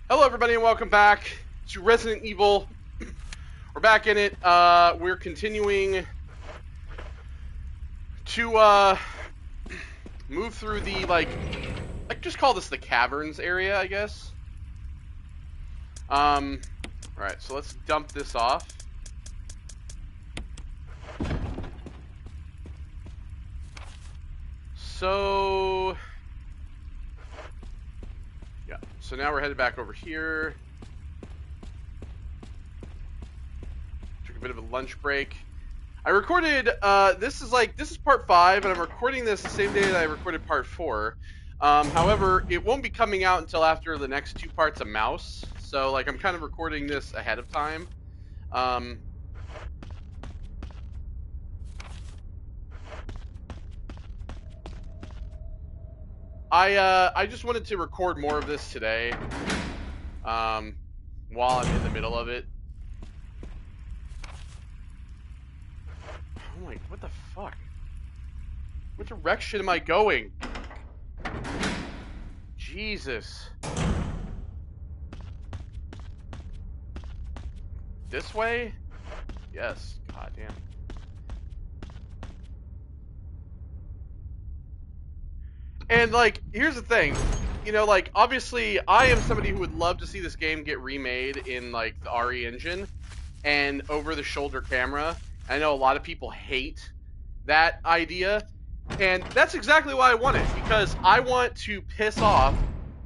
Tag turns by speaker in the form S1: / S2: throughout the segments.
S1: Hello everybody and welcome back to Resident Evil. We're back in it. We're continuing to move through the like just call this the caverns area, I guess. Alright, so let's dump this off. So so now we're headed back over here. Took a bit of a lunch break. I recorded, this is part 5, and I'm recording this the same day that I recorded part 4. However, it won't be coming out until after the next 2 parts of Mouse. So, like, I'm kind of recording this ahead of time. I just wanted to record more of this today, while I'm in the middle of it. Oh my, what the fuck? What direction am I going? Jesus. This way? Yes, god damn. And, like, here's the thing, you know, like, obviously, I am somebody who would love to see this game get remade in, like, the RE engine and over-the-shoulder camera. I know a lot of people hate that idea, and that's exactly why I want it, because I want to piss off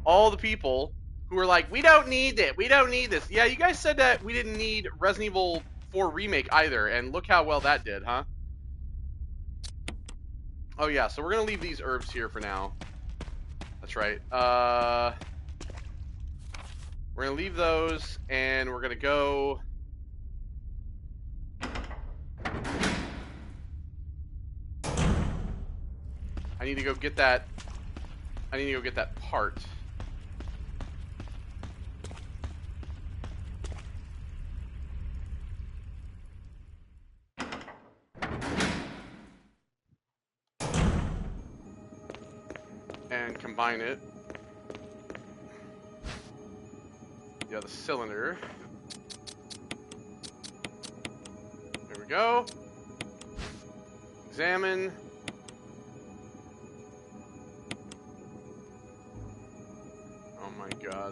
S1: all the people who are like, we don't need it, we don't need this. Yeah, you guys said that we didn't need Resident Evil 4 Remake either, and look how well that did, huh? Oh yeah, so we're gonna leave these herbs here for now. That's right. We're gonna leave those, and we're gonna go. I need to go get that. I need to go get that part. And combine it. Yeah, the cylinder. There we go. Examine. Oh my god.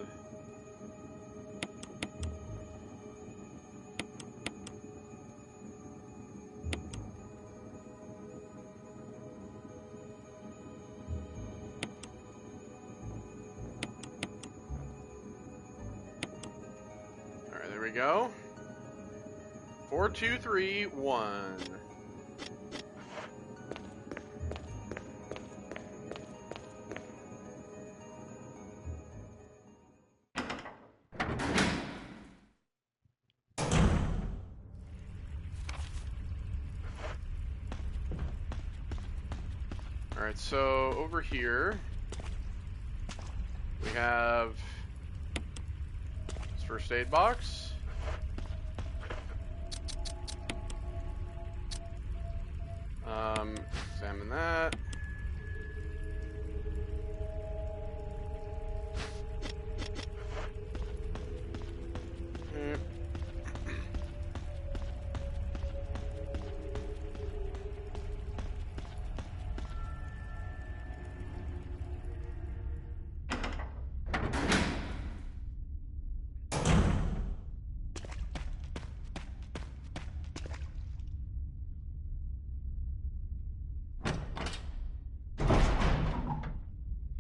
S1: There we go. 4, 2, 3, 1. Alright, so over here we have this first aid box. Examine that.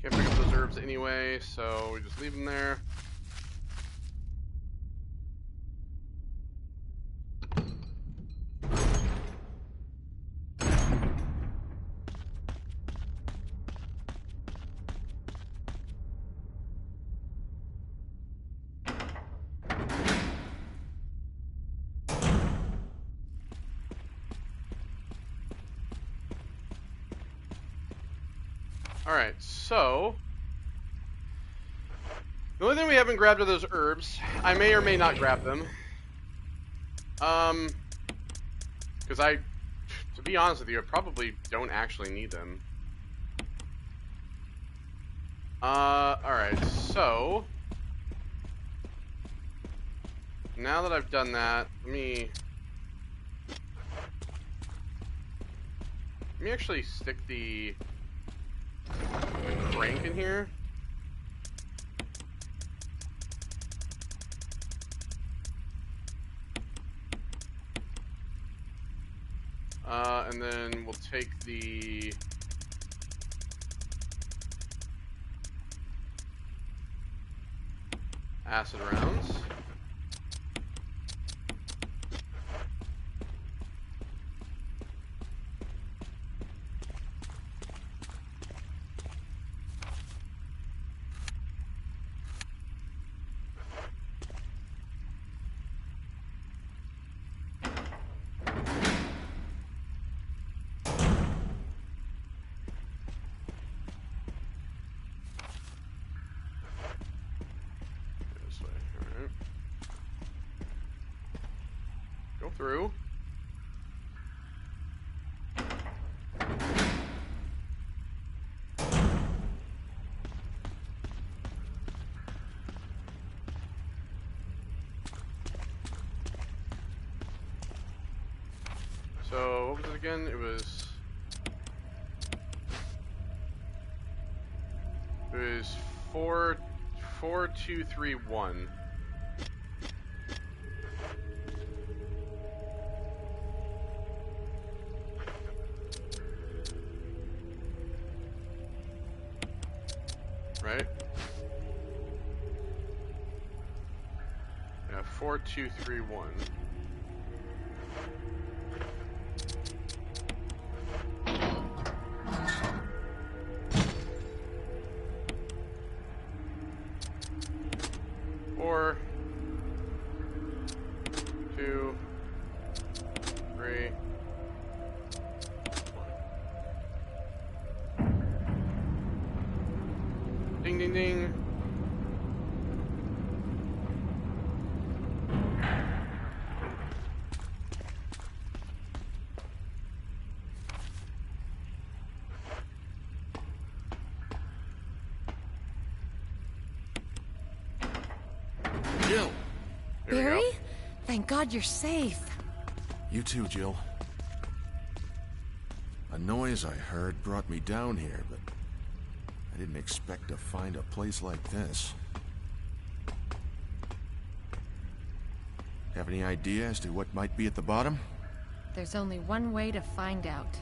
S1: Can't pick up those herbs anyway, so we just leave them there. Alright, so the only thing we haven't grabbed are those herbs. I may or may not grab them. Because to be honest with you, I probably don't actually need them. Alright, so now that I've done that, let me actually stick the crank in here. And then we'll take the acid rounds. Through. So what was it again? It was 4, 4, 2, 3, 1. Right? Yeah, 4, 2, 3, 1. Four, 2, 3, 1. Ding, ding, ding.
S2: Jill!
S3: Barry? Thank God you're safe.
S2: You too, Jill. A noise I heard brought me down here, but I didn't expect to find a place like this. Have any idea as to what might be at the bottom?
S3: There's only one way to find out.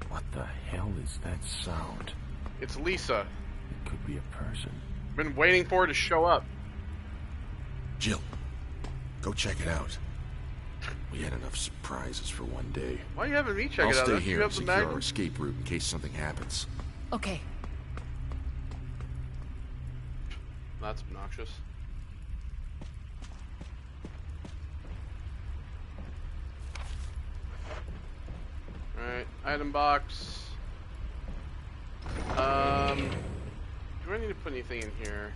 S2: What the hell is that sound?
S1: It's Lisa.
S2: It could be a person.
S1: Been waiting for her to show up.
S2: Jill, go check it out. We had enough surprises for one day.
S1: Why are you having me check
S2: I'll
S1: it out?
S2: stay
S1: Don't
S2: here
S1: you
S2: and
S1: have the
S2: secure our
S1: magnum?
S2: escape route in case something happens.
S3: Okay.
S1: That's obnoxious. Alright, item box. Do I need to put anything in here?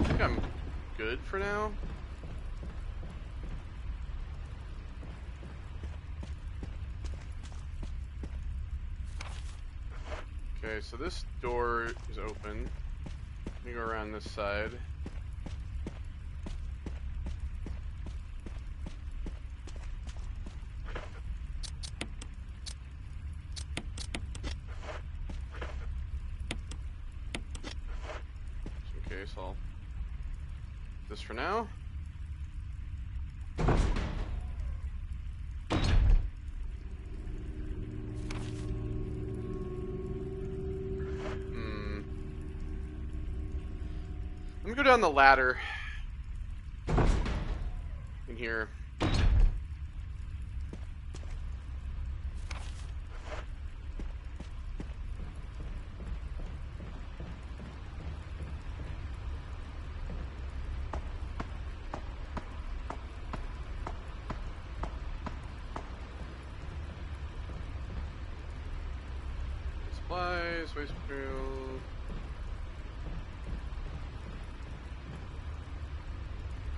S1: I think I'm good for now. Okay, so this door is open. Let me go around this side. Okay, so I'll this for now. Let me go down the ladder in here. Supplies, waste material.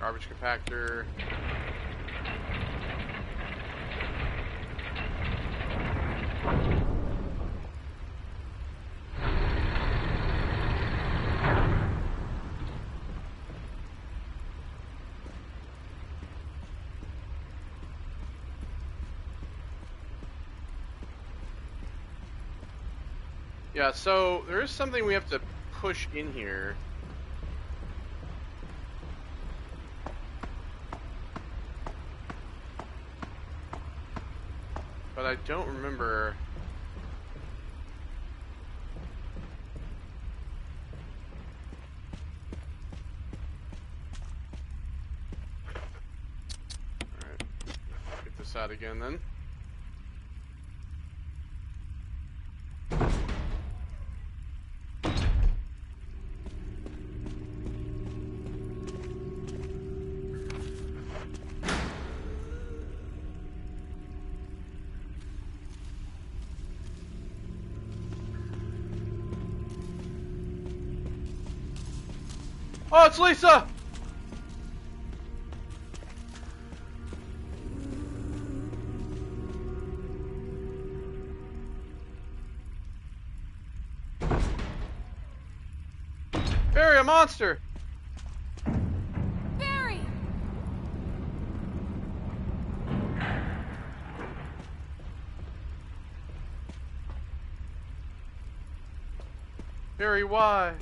S1: Garbage compactor. Yeah, so there is something we have to push in here. But I don't remember. Alright. Get this out again then. Oh, it's Lisa! Barry, a monster!
S3: Barry!
S1: Barry, why?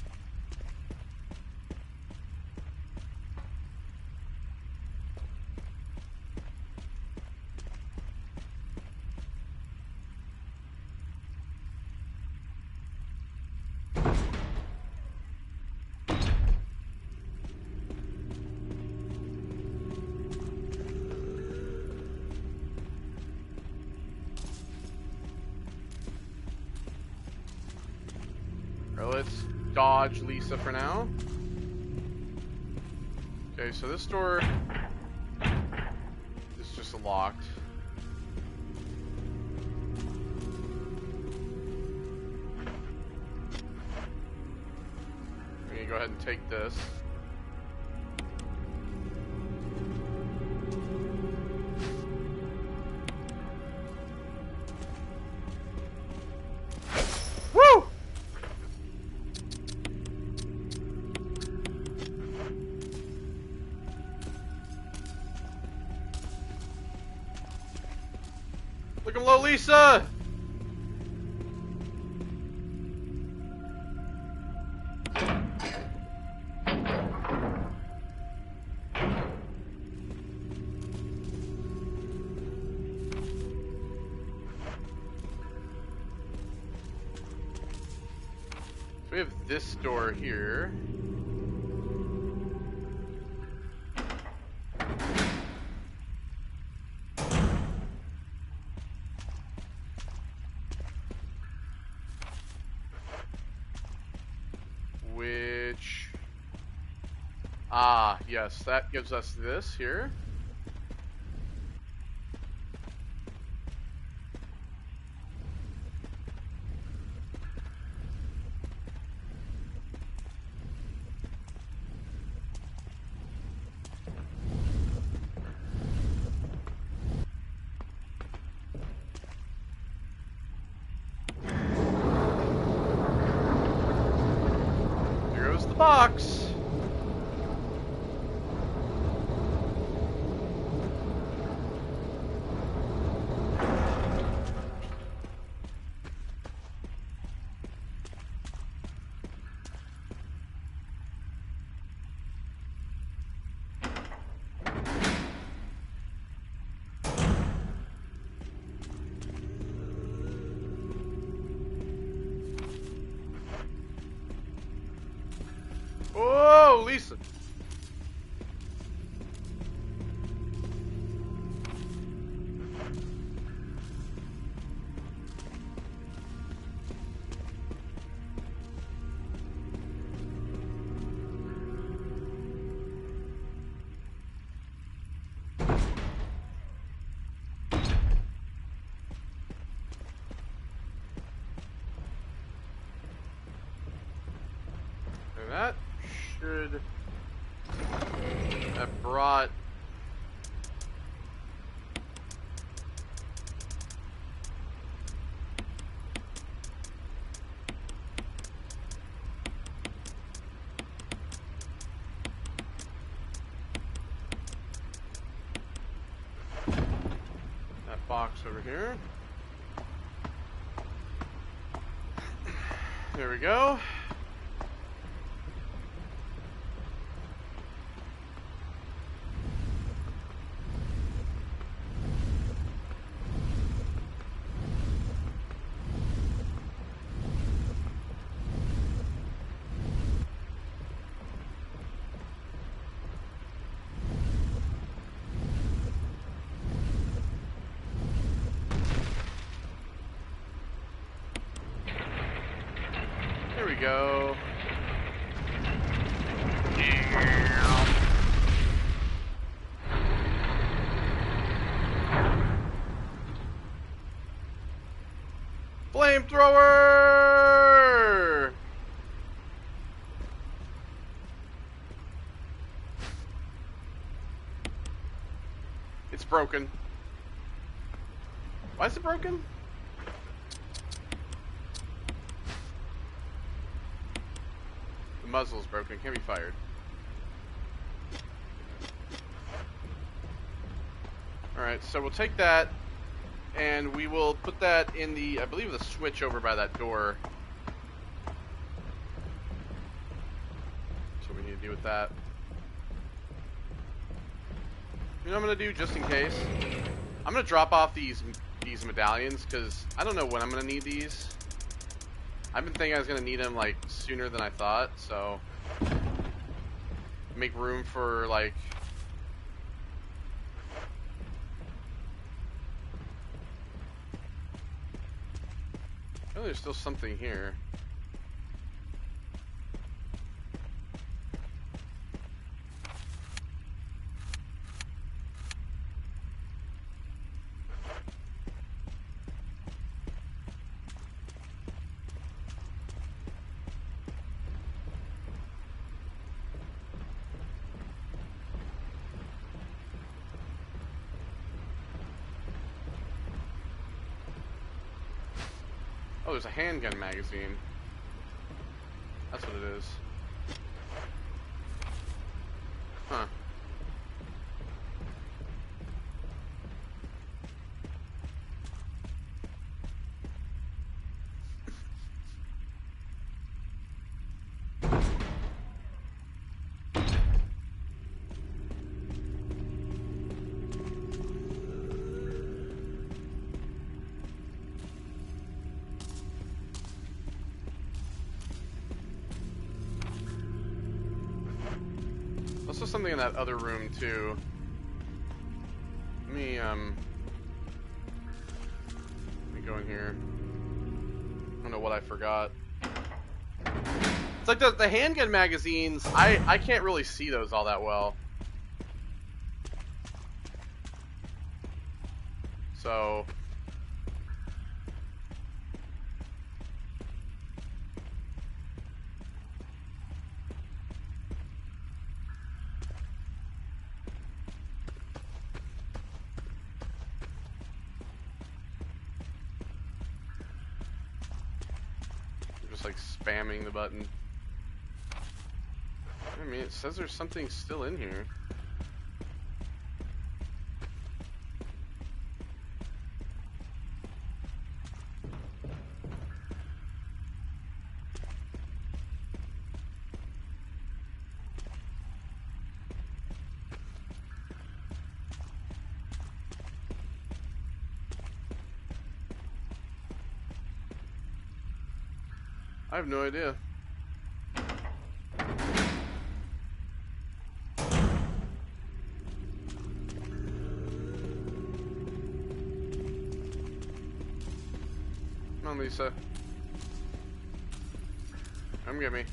S1: Let's dodge Lisa for now. Okay, so this door is just locked. I'm gonna go ahead and take this. Woo! Look at low, Lisa! So we have this door here. Which, yes, that gives us this here. Here goes the box. Oh, Lisa. And that should... that brought... that box over here. There we go. Here we go. Flamethrower! It's broken. Why is it broken? The muzzle's broken, can't be fired. Alright, so we'll take that and we will put that in the, I believe, the switch over by that door. So we need to do with that. You know what I'm gonna do just in case? I'm gonna drop off these medallions because I don't know when I'm gonna need these. I've been thinking I was gonna need them like sooner than I thought, so make room for like oh, there's still something here. Oh, there's a handgun magazine. That's what it is. Huh. Also something in that other room too. Let me go in here. I don't know what I forgot. It's like the handgun magazines, I can't really see those all that well. So like spamming the button. I mean, it says there's something still in here. I have no idea. Come on, Lisa. Come get me.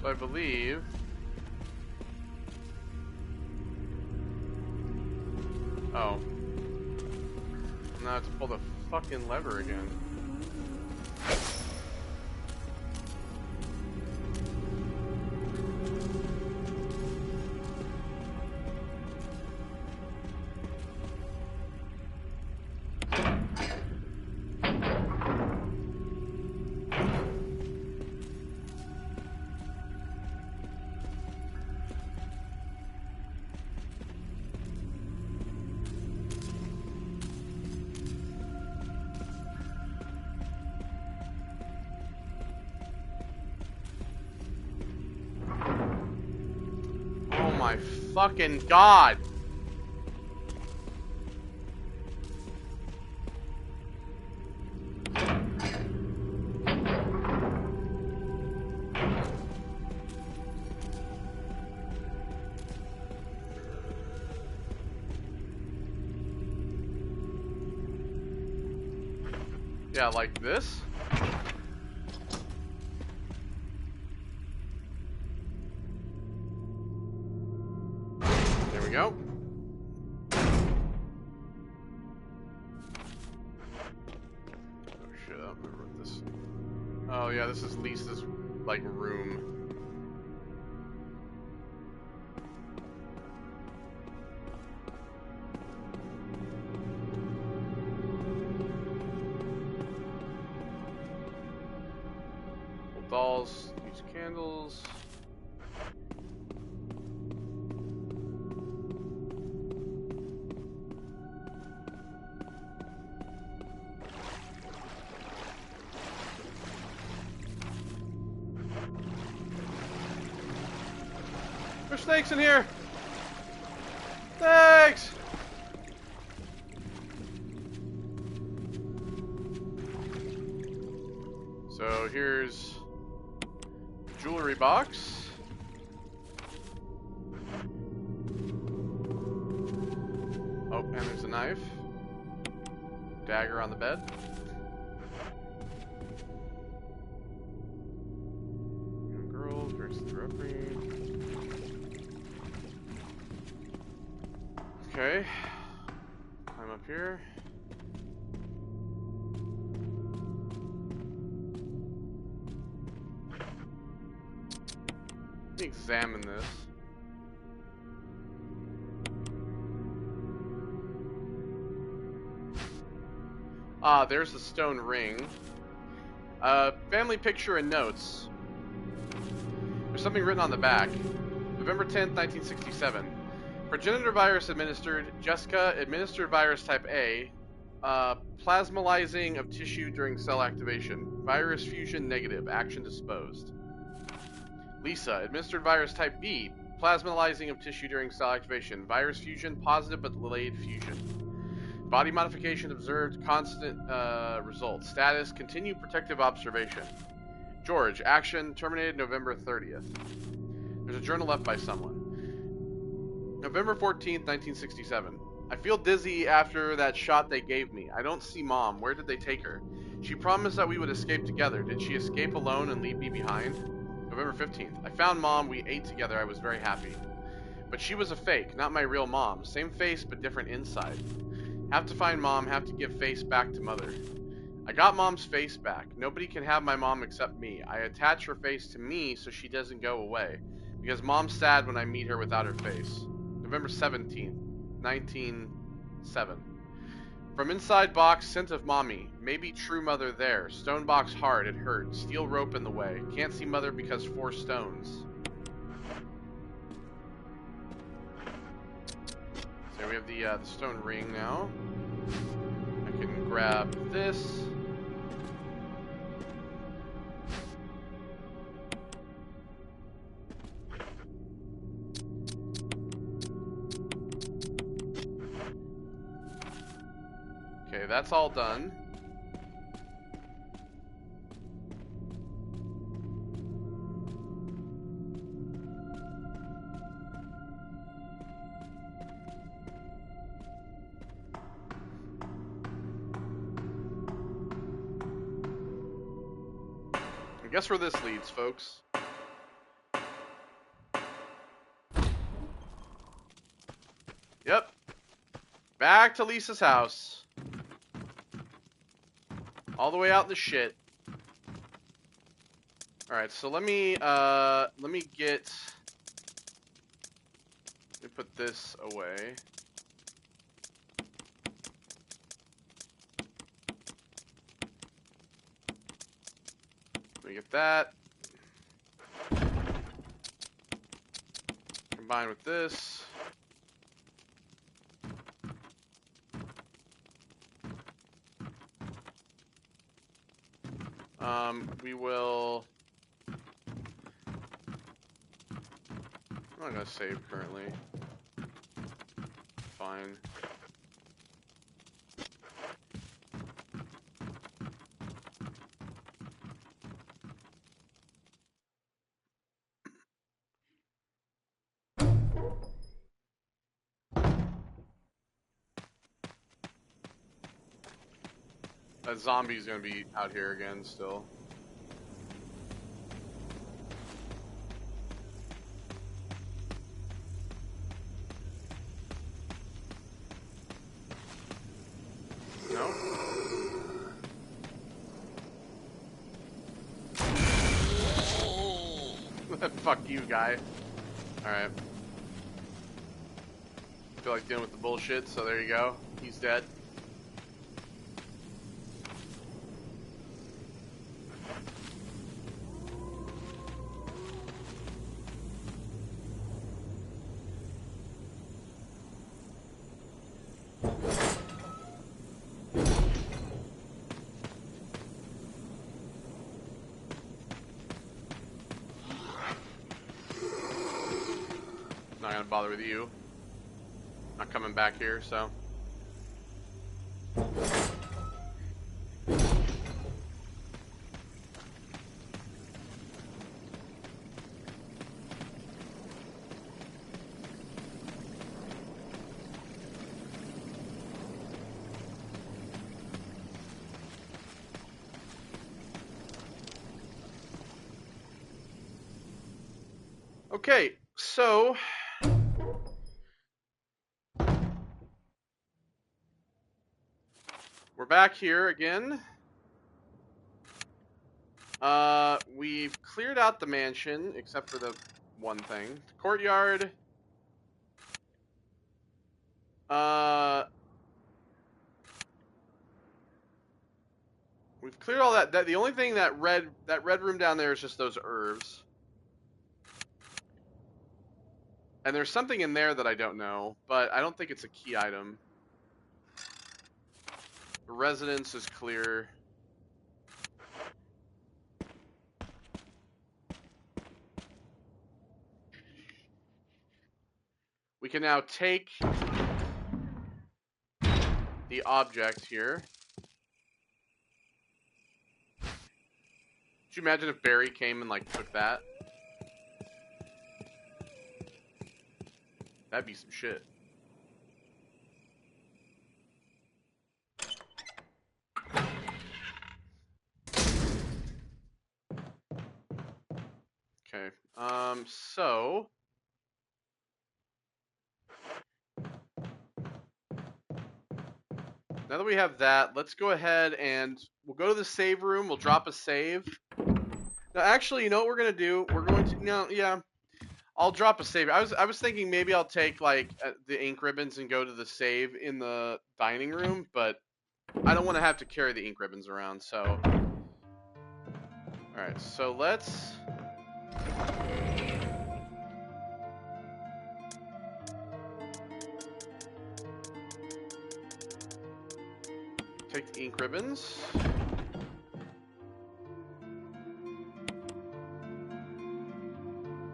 S1: So I believe... Oh. Now I have to pull the fucking lever again. my fucking god. Yeah, like this. There we go. Oh shit, I don't remember what this. Oh yeah, this is Lisa's like room. Dolls, use candles. There's snakes in here! Snakes! So here's jewelry box. Oh, and there's a knife. Dagger on the bed. Young girl, drinks the referee. Okay. Climb up here. Let me examine this. Ah, there's the stone ring. Family picture and notes. There's something written on the back. November 10th, 1967. Progenitor virus administered. Jessica administered virus type A. Plasmalizing of tissue during cell activation. Virus fusion negative. Action disposed. Lisa, administered virus type B, plasmalizing of tissue during cell activation. Virus fusion, positive but delayed fusion. Body modification observed, constant results. Status, continued protective observation. George, action terminated November 30th. There's a journal left by someone. November 14th, 1967. I feel dizzy after that shot they gave me. I don't see Mom. Where did they take her? She promised that we would escape together. Did she escape alone and leave me behind? November 15th. I found Mom. We ate together. I was very happy. But she was a fake, not my real mom. Same face, but different inside. Have to find Mom. Have to give face back to Mother. I got Mom's face back. Nobody can have my mom except me. I attach her face to me so she doesn't go away. Because Mom's sad when I meet her without her face. November 17th, 1907. From inside box, scent of mommy. Maybe true Mother there. Stone box hard, it hurt. Steel rope in the way. Can't see Mother because 4 stones. So we have the stone ring now. I can grab this. Okay, that's all done. And guess where this leads, folks? Yep. Back to Lisa's house. All the way out in the shit. Alright, so let me put this away. Let me get that. Combine with this. We will... I'm not gonna save currently. Fine. That zombie's gonna be out here again still. No? Fuck you, guy. Alright. Feel like dealing with the bullshit, so there you go. He's dead. Not gonna bother with you. Not coming back here, so. Okay, so we're back here again. We've cleared out the mansion, except for the one thing. The courtyard. We've cleared all that. The only thing that red room down there is just those herbs. And there's something in there that I don't know, but I don't think it's a key item. The residence is clear. We can now take the object here. Could you imagine if Barry came and like took that? That'd be some shit. Okay. So now that we have that, let's go ahead and we'll go to the save room. We'll drop a save. Now, actually, you know what we're gonna do? We're going to yeah. I'll drop a save. I was thinking maybe I'll take like the ink ribbons and go to the save in the dining room, but I don't want to have to carry the ink ribbons around. So, all right. So let's. Take the ink ribbons.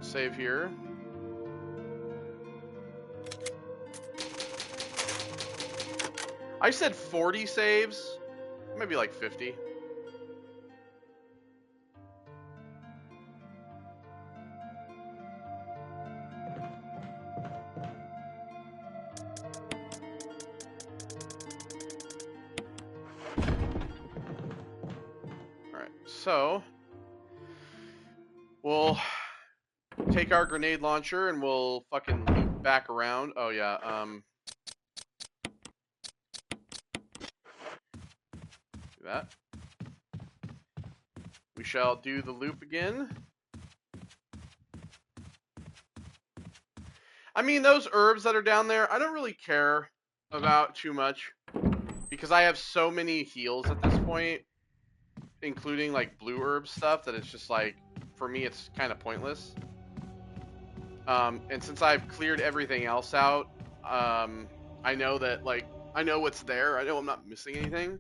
S1: Save here. I said 40 saves. Maybe like 50. Alright, so we'll take our grenade launcher and we'll fucking loop back around. Oh yeah, do that. We shall do the loop again. I mean, those herbs that are down there, I don't really care about too much because I have so many heals at this point, including like blue herb stuff, that it's just like, for me, it's kind of pointless. And since I've cleared everything else out, I know that, like, I know what's there. I know I'm not missing anything.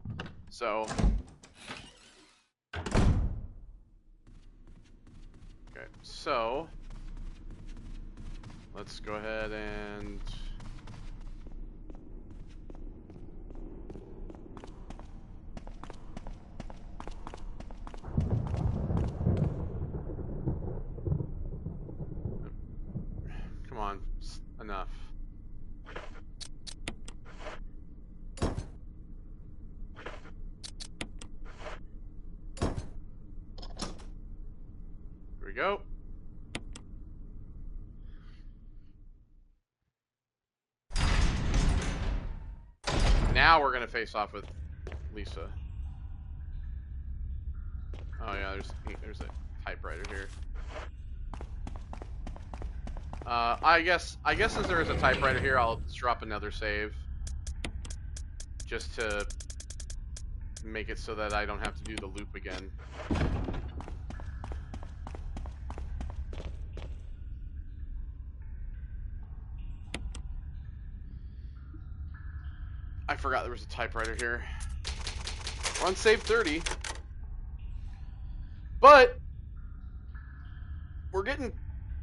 S1: So, okay, so let's go ahead and... Come on, enough. Here we go. Now we're gonna face off with Lisa. Oh yeah, there's a typewriter here. I guess since there is a typewriter here, I'll drop another save. Just to make it so that I don't have to do the loop again. I forgot there was a typewriter here. We're on save 30. But we're getting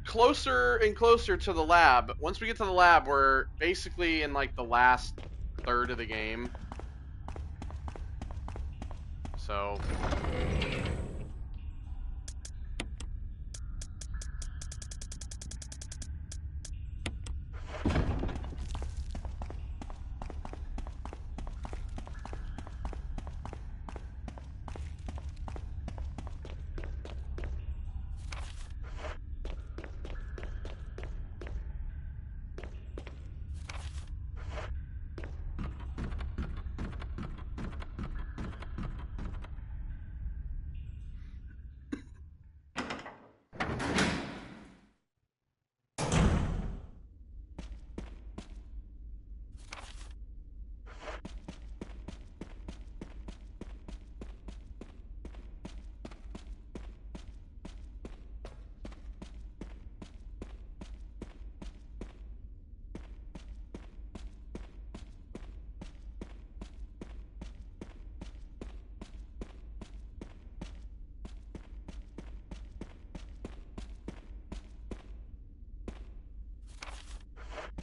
S1: closer and closer to the lab. Once we get to the lab, we're basically in like the last third of the game. So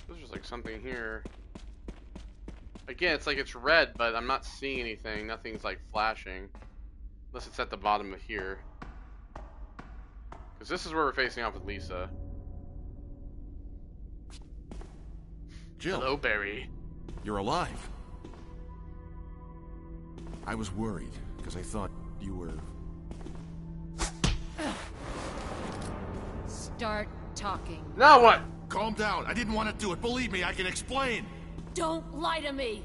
S1: there's like something here. Again, it's like it's red, but I'm not seeing anything. Nothing's like flashing. Unless it's at the bottom of here. Because this is where we're facing off with Lisa.
S2: Jill.
S1: Hello, Barry.
S2: You're alive. I was worried, because I thought you were...
S3: Start talking.
S1: Now what?
S2: Calm down. I didn't want to do it. Believe me, I can explain.
S3: Don't lie to me!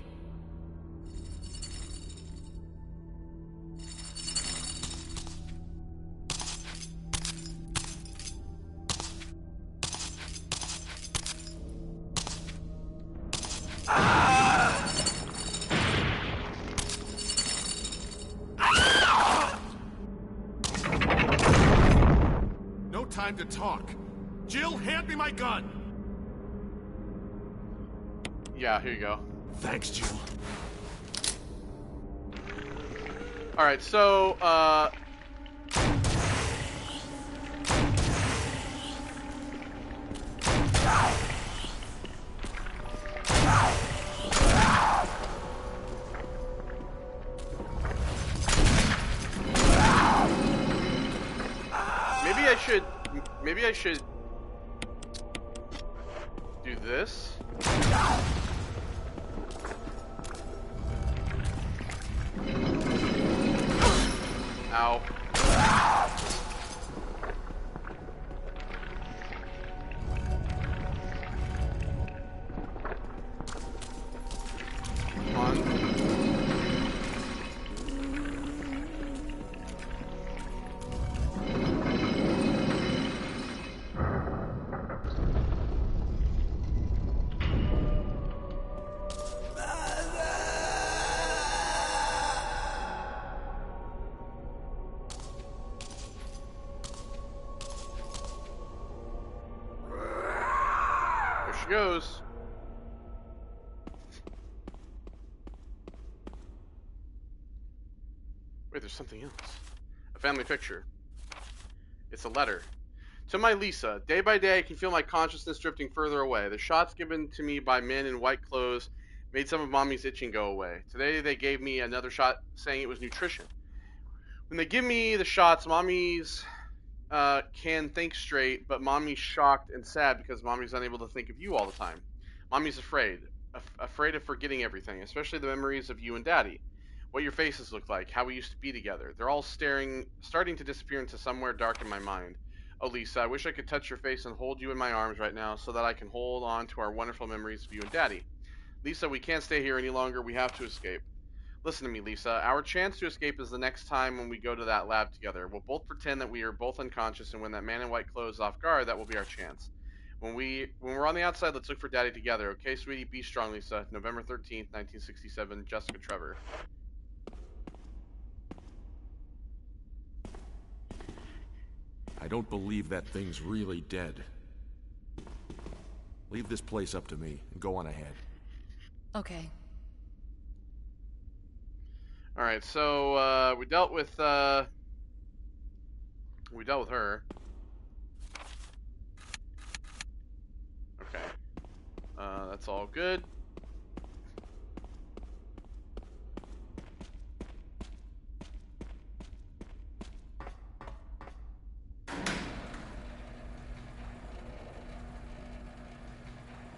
S2: No time to talk. Jill, hand me my gun.
S1: Yeah, here you go.
S2: Thanks, Jill.
S1: Alright, so, maybe I should do this. Ow. Come on. Goes. Wait, there's something else. A family picture. It's a letter. To my Lisa, day by day I can feel my consciousness drifting further away. The shots given to me by men in white clothes made some of Mommy's itching go away. Today they gave me another shot saying it was nutrition. When they give me the shots, Mommy's can think straight, but Mommy's shocked and sad because Mommy's unable to think of you all the time. Mommy's afraid. Afraid of forgetting everything, especially the memories of you and Daddy. What your faces look like, how we used to be together. They're all starting to disappear into somewhere dark in my mind. Oh, Lisa, I wish I could touch your face and hold you in my arms right now so that I can hold on to our wonderful memories of you and Daddy. Lisa, we can't stay here any longer. We have to escape. Listen to me, Lisa. Our chance to escape is the next time when we go to that lab together. We'll both pretend that we are both unconscious, and when that man in white clothes is off guard, that will be our chance. When we're on the outside, let's look for Daddy together. Okay, sweetie? Be strong, Lisa. November 13th, 1967. Jessica Trevor.
S2: I don't believe that thing's really dead. Leave this place up to me and go on ahead.
S3: Okay.
S1: Alright, so we dealt with her. Okay. That's all good.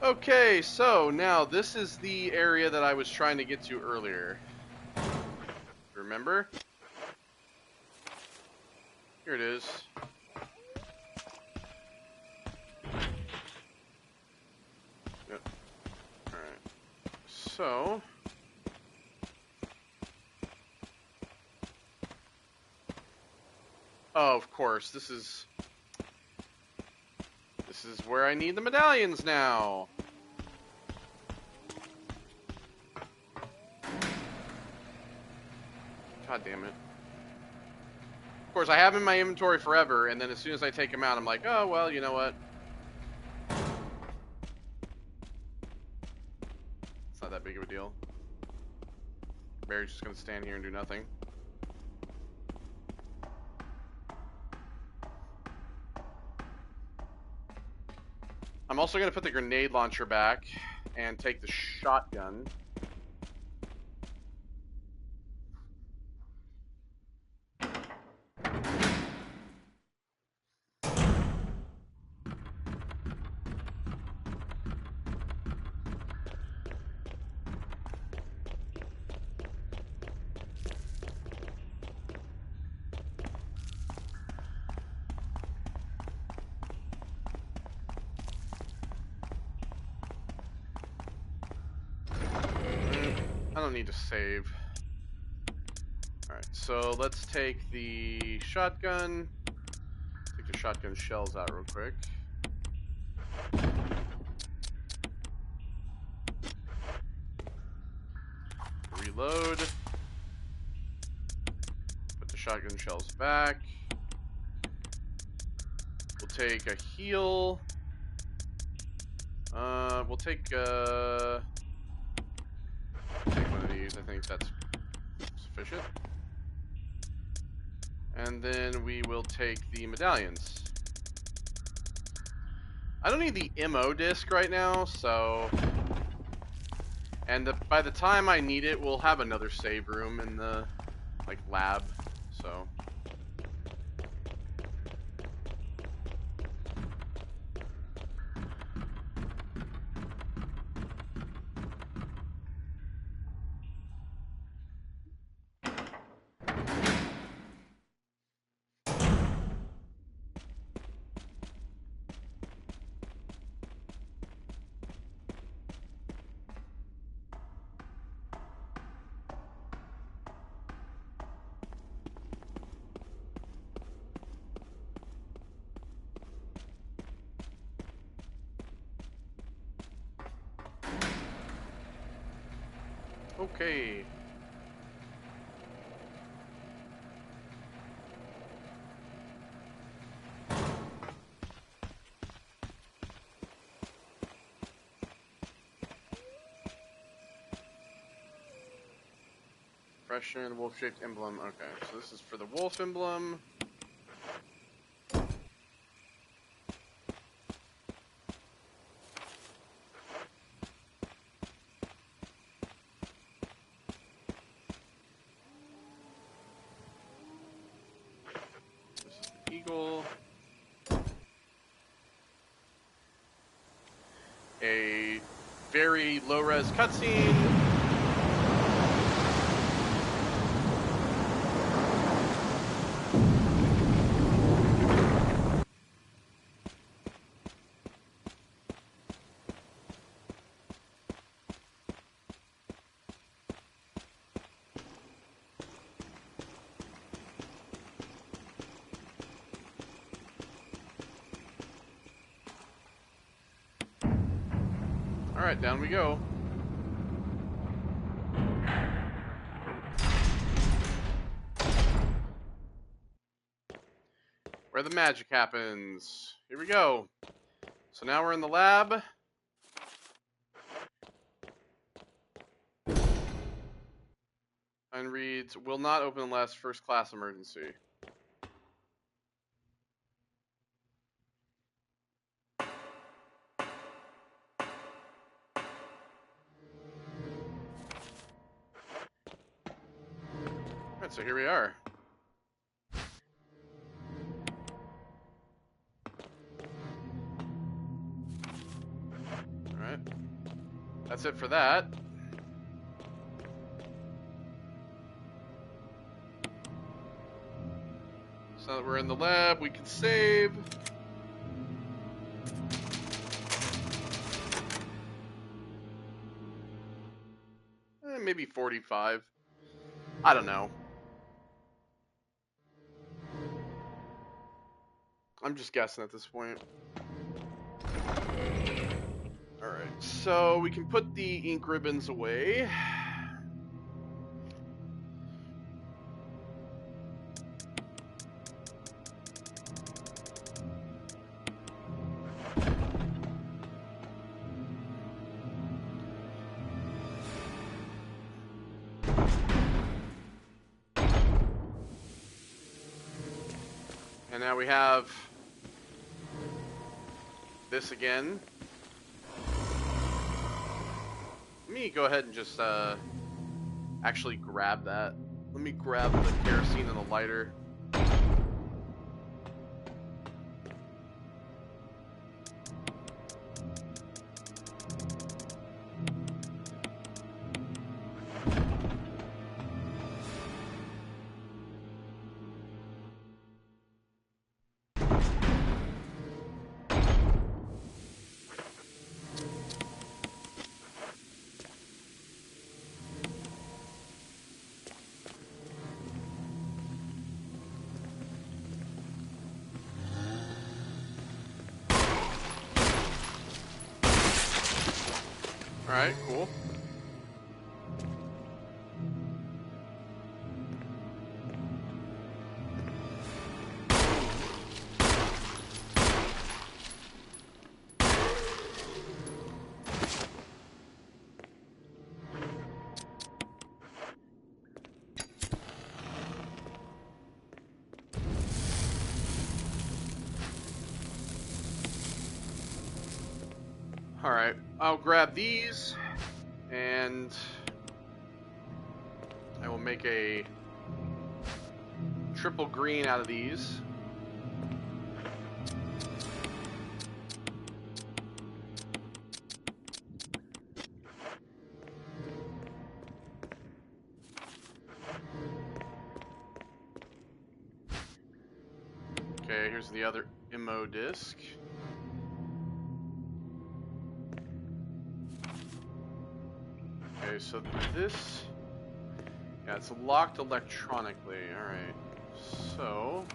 S1: Okay, so now this is the area that I was trying to get to earlier. Remember? Here it is. Yep. Alright. So... oh, of course, this is where I need the medallions now. God damn it. Of course, I have them in my inventory forever, and then as soon as I take them out, I'm like, oh, well, you know what? It's not that big of a deal. Barry's just gonna stand here and do nothing. I'm also gonna put the grenade launcher back and take the shotgun. I don't need to save. Alright, so let's take the shotgun. Take the shotgun shells out real quick. Reload. Put the shotgun shells back. We'll take a heal. We'll take one of these. I think that's sufficient. And then we will take the medallions. I don't need the MO disc right now, so... and by the time I need it, we'll have another save room in the, like, lab, so... okay. Expression, wolf-shaped emblem. Okay, so this is for the wolf emblem. a very low-res cutscene. Alright, down we go. Where the magic happens. Here we go. So now we're in the lab. And reads, will not open unless first class emergency. Alright, so here we are. Alright. That's it for that. So now that we're in the lab, we can save. Maybe 45. I don't know. I'm just guessing at this point. Alright, so we can put the ink ribbons away. And now we have this again. Let me go ahead and just actually grab that. Let me grab the kerosene and the lighter. Alright, cool. Alright, I'll grab these, and I will make a triple green out of these. Okay, here's the other MO disc. Okay, so this, yeah, it's locked electronically. Alright, so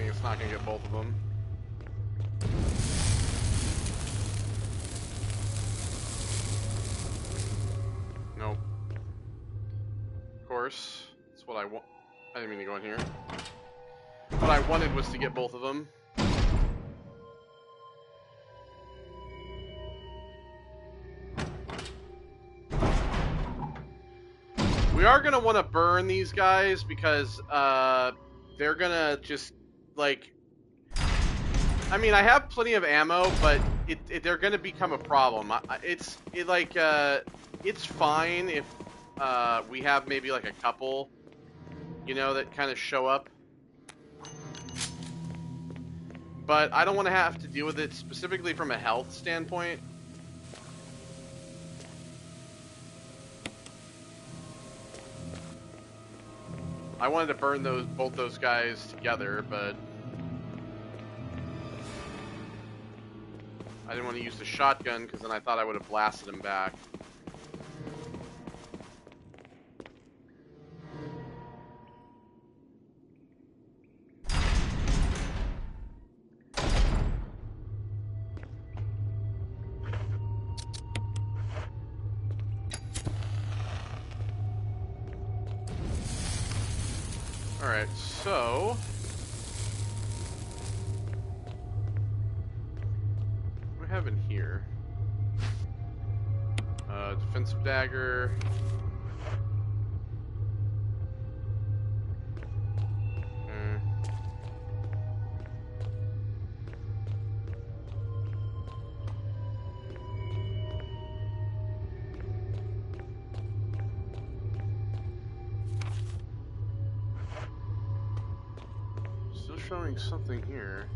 S1: think it's not gonna get both of them. Nope. Of course, that's what I want. I didn't mean to go in here. What I wanted was to get both of them. We are gonna want to burn these guys because they're gonna just like. I mean, I have plenty of ammo, but they're gonna become a problem. It's fine if we have maybe like a couple, you know, that kind of show up. But I don't want to have to deal with it specifically from a health standpoint. I wanted to burn both those guys together, but I didn't want to use the shotgun because then I thought I would have blasted him back. Alright, so what do we have in here? Defensive dagger. Still showing something here.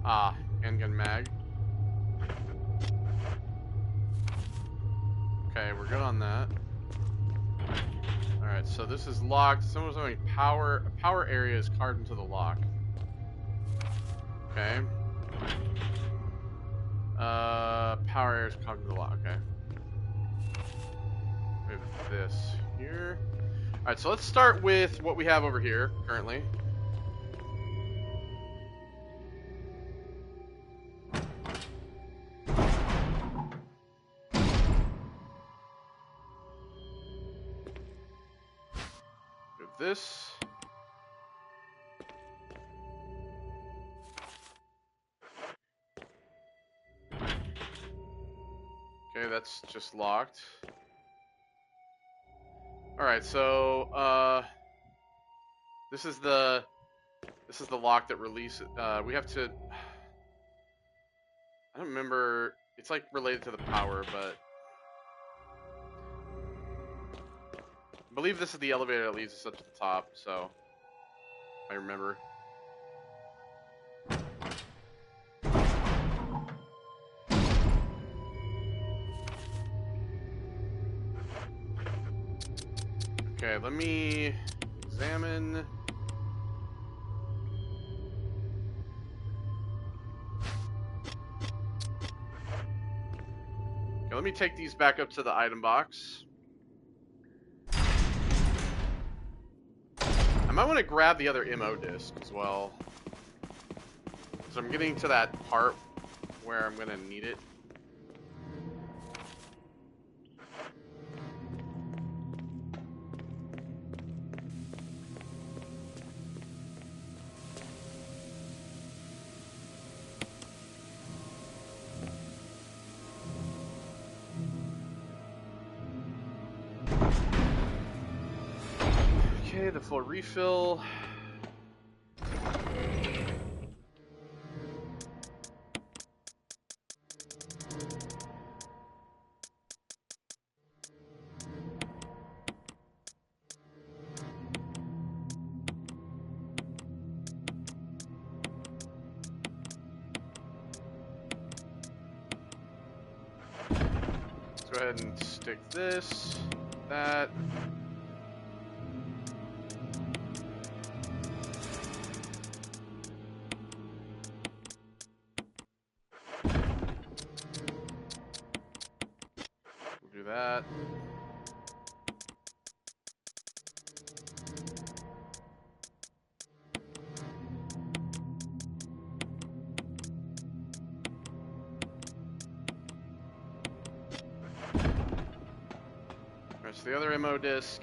S1: Ah, handgun mag. Okay, we're good on that. Alright, so this is locked. Someone's having power. A power area is carved into the lock. Okay. Power area is carved into the lock. Okay. We have this here. Alright, so let's start with what we have over here currently. This. Okay, that's just locked. Alright, so this is the lock that releases we have to I don't remember, it's like related to the power, but I believe this is the elevator that leads us up to the top, so I remember. Okay, let me examine. Okay, let me take these back up to the item box. I might want to grab the other MO disc as well. So I'm getting to that part where I'm going to need it. Okay, the full refill. Let's go ahead and stick this, that. that. Alright, so the other ammo disc.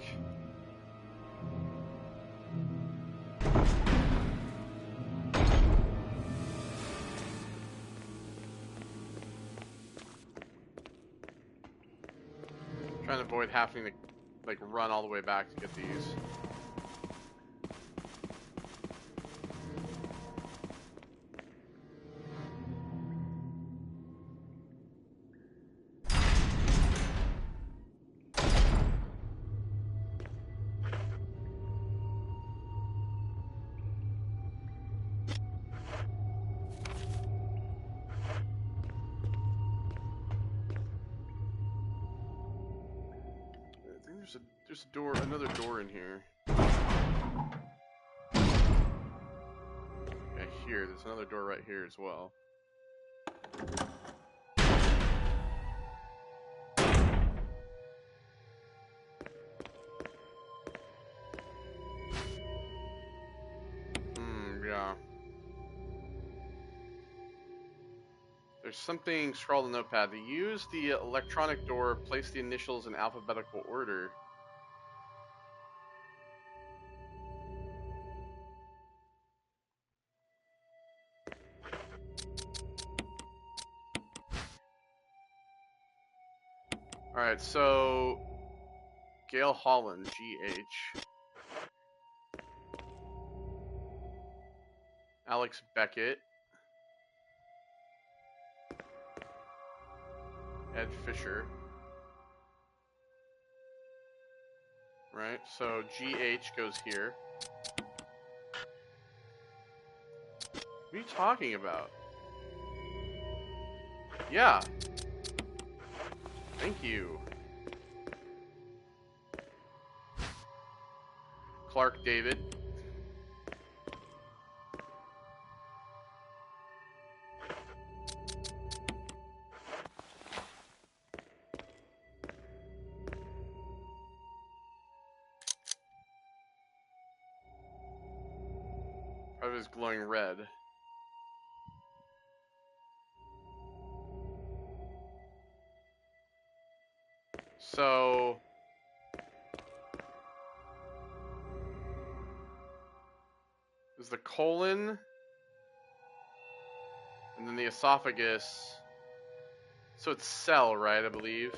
S1: Trying to avoid having to like run all the way back to get these. I think there's a door, another door in here. Yeah, here. There's another door right here as well. Yeah. There's something scrawled in the notepad. To use the electronic door, place the initials in alphabetical order. Alright, so Gail Holland, GH. Alex Beckett. Ed Fisher. Right, so GH goes here. What are you talking about? Yeah. Thank you. Clark David. Probably is glowing red. So is the colon and then the esophagus. So it's cell, right, I believe.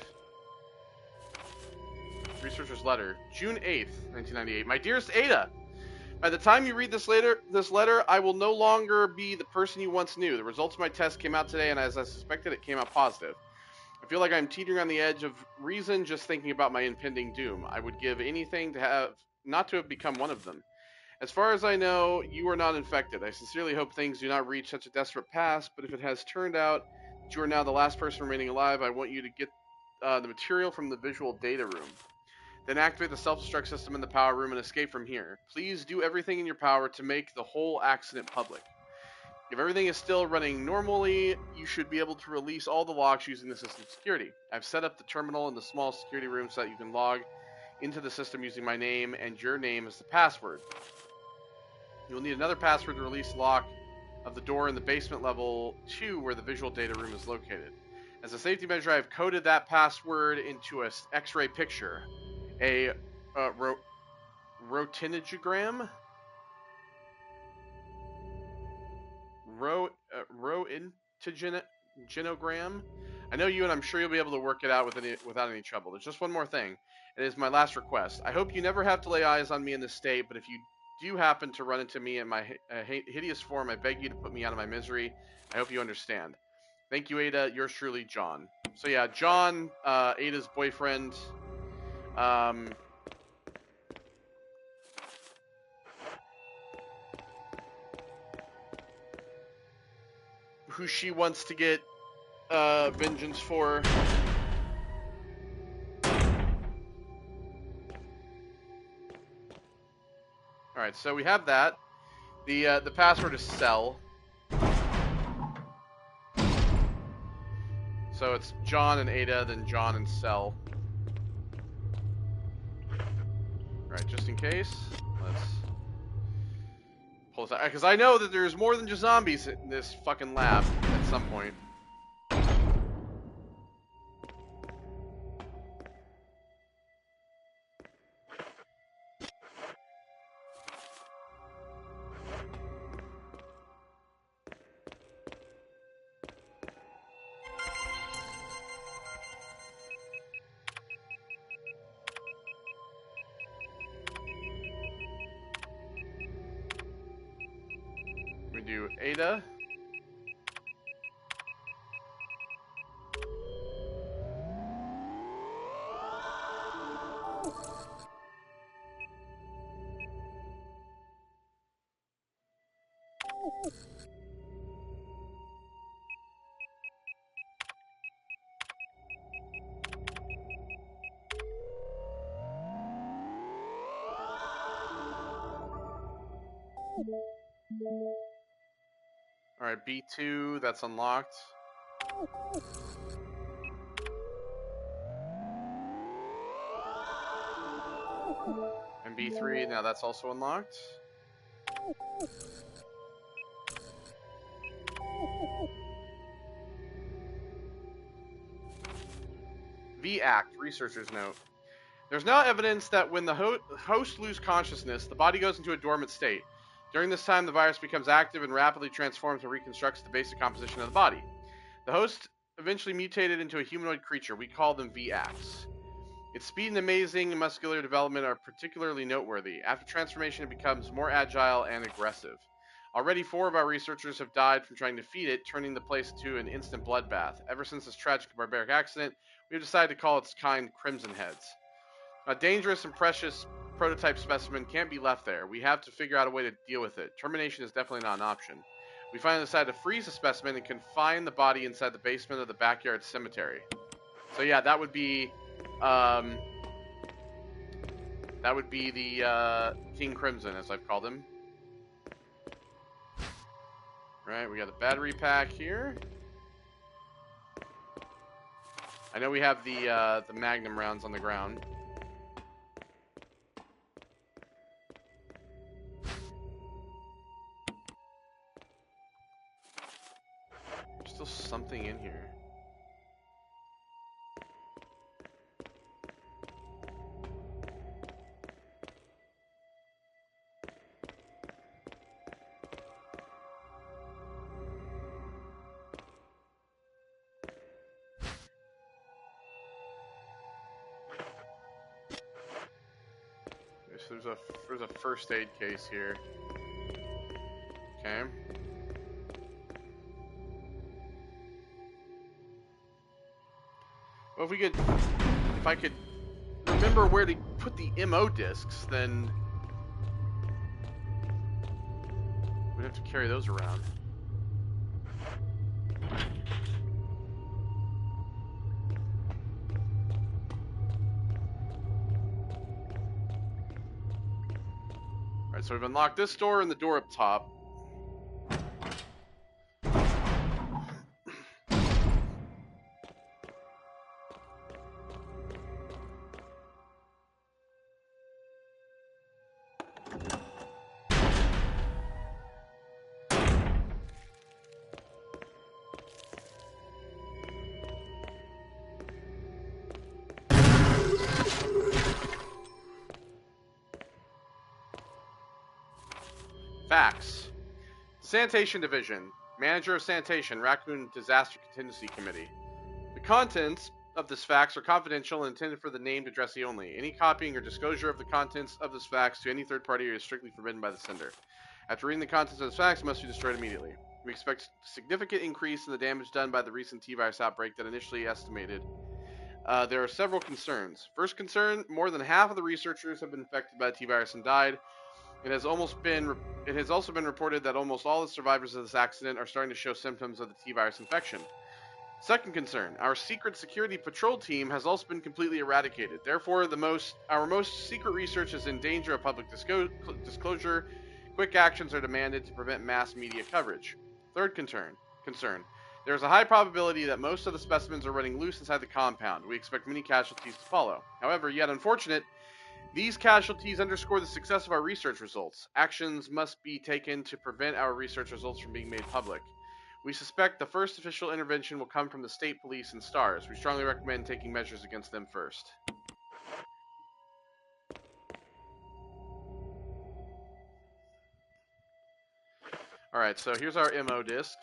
S1: Researcher's letter. June 8th, 1998. My dearest Ada, by the time you read this letter, I will no longer be the person you once knew. The results of my test came out today, and as I suspected, it came out positive. I feel like I'm teetering on the edge of reason just thinking about my impending doom. I would give anything to have not to have become one of them. As far as I know, you are not infected. I sincerely hope things do not reach such a desperate pass, but if it has turned out that you are now the last person remaining alive, I want you to get the material from the visual data room. Then activate the self-destruct system in the power room and escape from here. Please do everything in your power to make the whole accident public. If everything is still running normally, you should be able to release all the locks using the system security. I've set up the terminal in the small security room so that you can log into the system using my name and your name as the password. You'll need another password to release the lock of the door in the basement level 2 where the visual data room is located. As a safety measure, I've coded that password into an X-ray picture. A rotinogram? Rotinogram? I know you, and I'm sure you'll be able to work it out without any trouble. There's just one more thing. It is my last request. I hope you never have to lay eyes on me in this state, but if you do happen to run into me in my hideous form, I beg you to put me out of my misery. I hope you understand. Thank you, Ada. Yours truly, John. So yeah, John, Ada's boyfriend. Who she wants to get vengeance for. Alright, so we have that. The password is cell. So it's John and Ada, then John and cell. Alright, just in case, let's pull this out. Because I know that there's more than just zombies in this fucking lab at some point. We do Ada. Alright, B2, that's unlocked. And B3, now that's also unlocked. V-Act, researcher's note. There's now evidence that when the host lose consciousness, the body goes into a dormant state. During this time, the virus becomes active and rapidly transforms and reconstructs the basic composition of the body. The host eventually mutated into a humanoid creature. We call them V-Acts. Its speed and amazing muscular development are particularly noteworthy. After transformation, it becomes more agile and aggressive. Already 4 of our researchers have died from trying to feed it, turning the place into an instant bloodbath. Ever since this tragic and barbaric accident, we have decided to call its kind Crimson Heads. A dangerous and precious prototype specimen can't be left there. We have to figure out a way to deal with it. Termination is definitely not an option. We finally decided to freeze the specimen and confine the body inside the basement of the backyard cemetery. So yeah, that would be the King Crimson, as I've called him. Right, we got the battery pack here. I know we have the Magnum rounds on the ground. There's still something in here. So there's a first aid case here. Okay. Well, if I could remember where to put the MO discs, then we'd have to carry those around. Alright, so we've unlocked this door and the door up top. Facts. Sanitation Division. Manager of Sanitation, Raccoon Disaster Contingency Committee. The contents of this fax are confidential and intended for the named addressee only. Any copying or disclosure of the contents of this fax to any third party is strictly forbidden by the sender. After reading the contents of this fax, it must be destroyed immediately. We expect a significant increase in the damage done by the recent T-virus outbreak that initially estimated. There are several concerns. First concern, more than half of the researchers have been infected by the T-virus and died. It has also been reported that almost all the survivors of this accident are starting to show symptoms of the T-virus infection. Second concern, our secret security patrol team has also been completely eradicated. Therefore, our most secret research is in danger of public disclosure. Quick actions are demanded to prevent mass media coverage. Third concern, there is a high probability that most of the specimens are running loose inside the compound. We expect many casualties to follow. However, yet unfortunate, These casualties underscore the success of our research results. Actions must be taken to prevent our research results from being made public. We suspect the first official intervention will come from the state police and S.T.A.R.S. We strongly recommend taking measures against them first. Alright, so here's our MO disc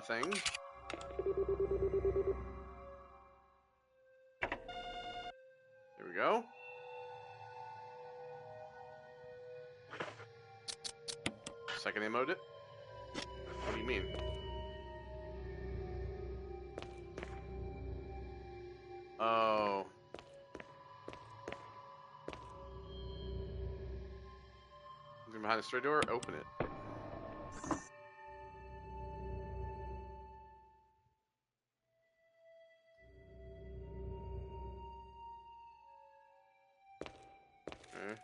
S1: thing. There we go. Second MO disc. What do you mean? Oh. Something behind the straight door? Open it. Okay.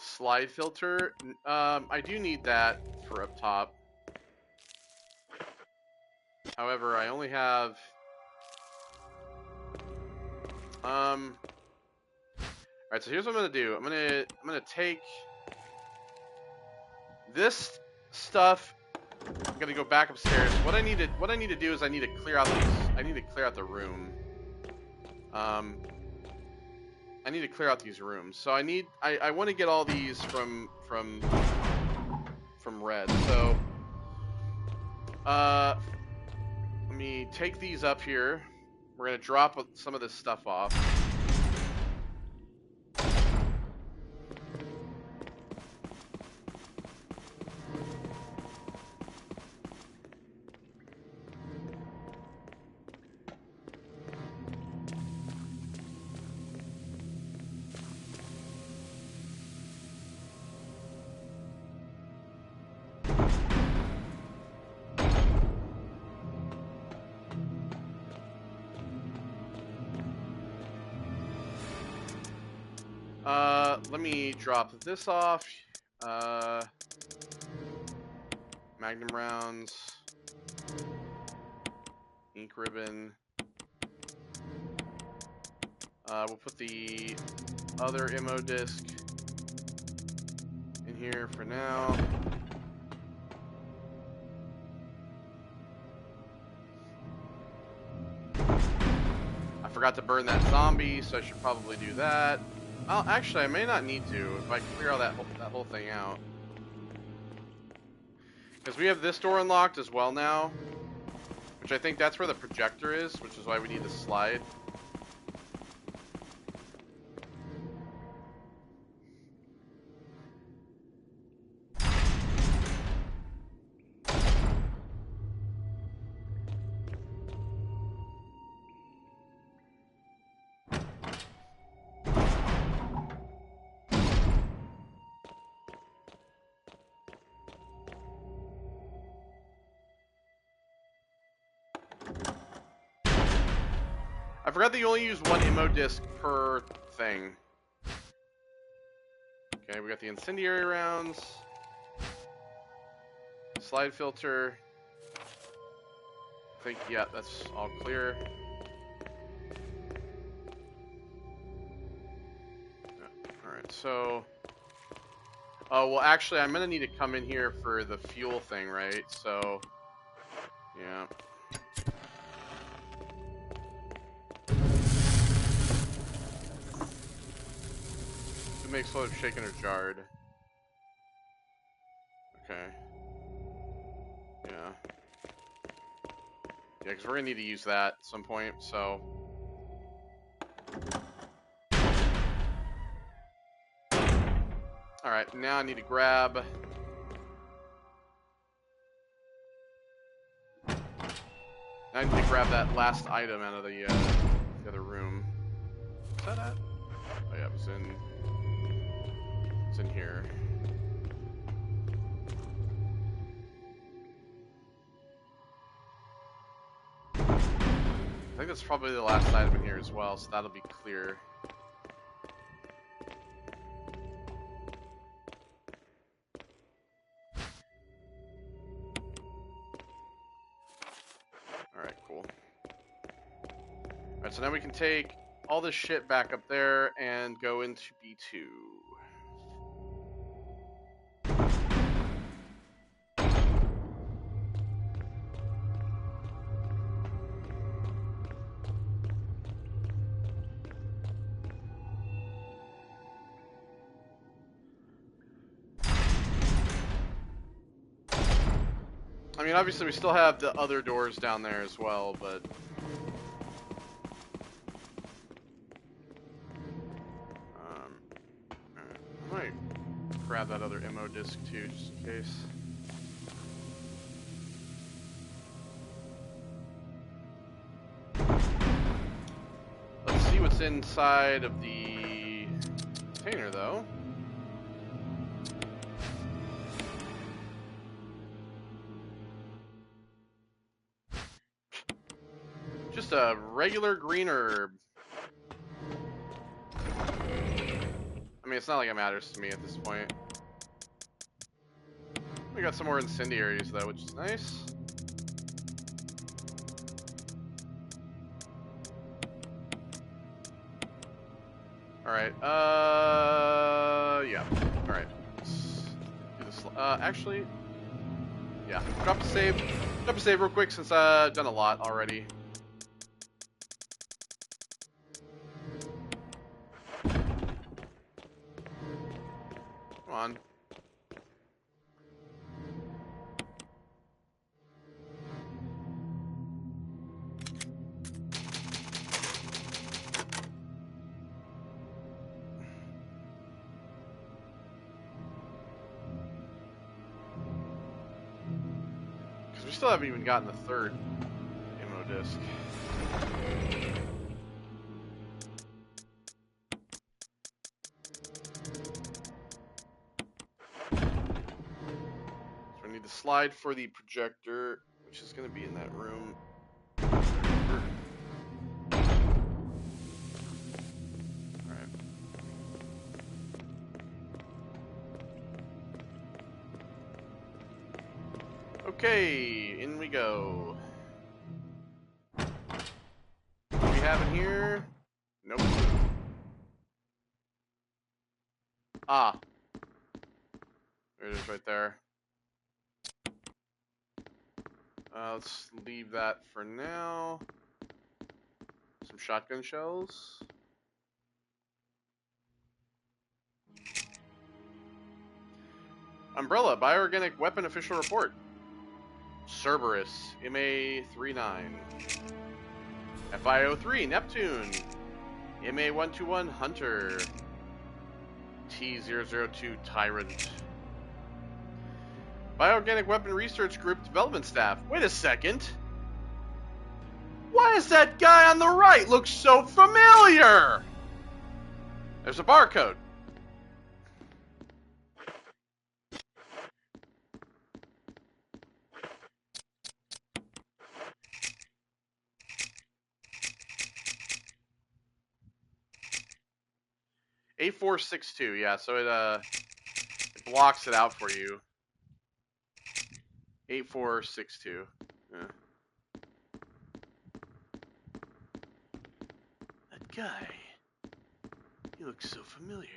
S1: Slide filter. I do need that for up top. However, I only have Alright, so here's what I'm gonna do. I'm gonna take this stuff. I'm gonna go back upstairs. What I need to do is I need to clear out the room. I need to clear out these rooms. So I want to get all these from Red. So let me take these up here. We're gonna drop some of this stuff off. Let me drop this off. Magnum rounds. Ink ribbon. We'll put the other MO disc in here for now. I forgot to burn that zombie, so I should probably do that. Well, actually, I may not need to if I clear all that whole thing out. Because we have this door unlocked as well now, which I think that's where the projector is, which is why we need to slide. I forgot that you only use one MO disc per thing. Okay, we got the incendiary rounds. Slide filter. I think, yeah, that's all clear. Alright, so... Oh, well, actually, I'm going to need to come in here for the fuel thing, right? So, yeah. It makes load shaken or jarred. Okay. Yeah. Yeah, because we're going to need to use that at some point, so... Alright, now I need to grab... I need to grab that last item out of the other room. Is that it? Oh yeah, it's in here. I think that's probably the last item in here as well, so that'll be clear. Alright, cool. Alright, so now we can take all this shit back up there and go into B2. I mean, obviously we still have the other doors down there as well, but... I might grab that other MO disc too, just in case. Let's see what's inside of the container, though. Just a regular green herb. I mean, it's not like it matters to me at this point. We got some more incendiaries, though, which is nice. Alright, yeah. Alright. Let's do this. Actually, yeah. Drop a save real quick since I've done a lot already. Come on. Because we still haven't even gotten the third ammo disc. The slide for the projector, which is going to be in that room. Alright. Okay, in we go. What do we have in here? Nope. Ah. There it is right there. Let's leave that for now. Some shotgun shells. Umbrella, bioorganic weapon official report. Cerberus, MA39. FIO3, Neptune. MA121, Hunter. T002, Tyrant. Bioorganic Weapon Research Group Development Staff. Wait a second. Why does that guy on the right look so familiar? There's a barcode. A462, yeah, so it blocks it out for you. 8462. Yeah. That guy. He looks so familiar.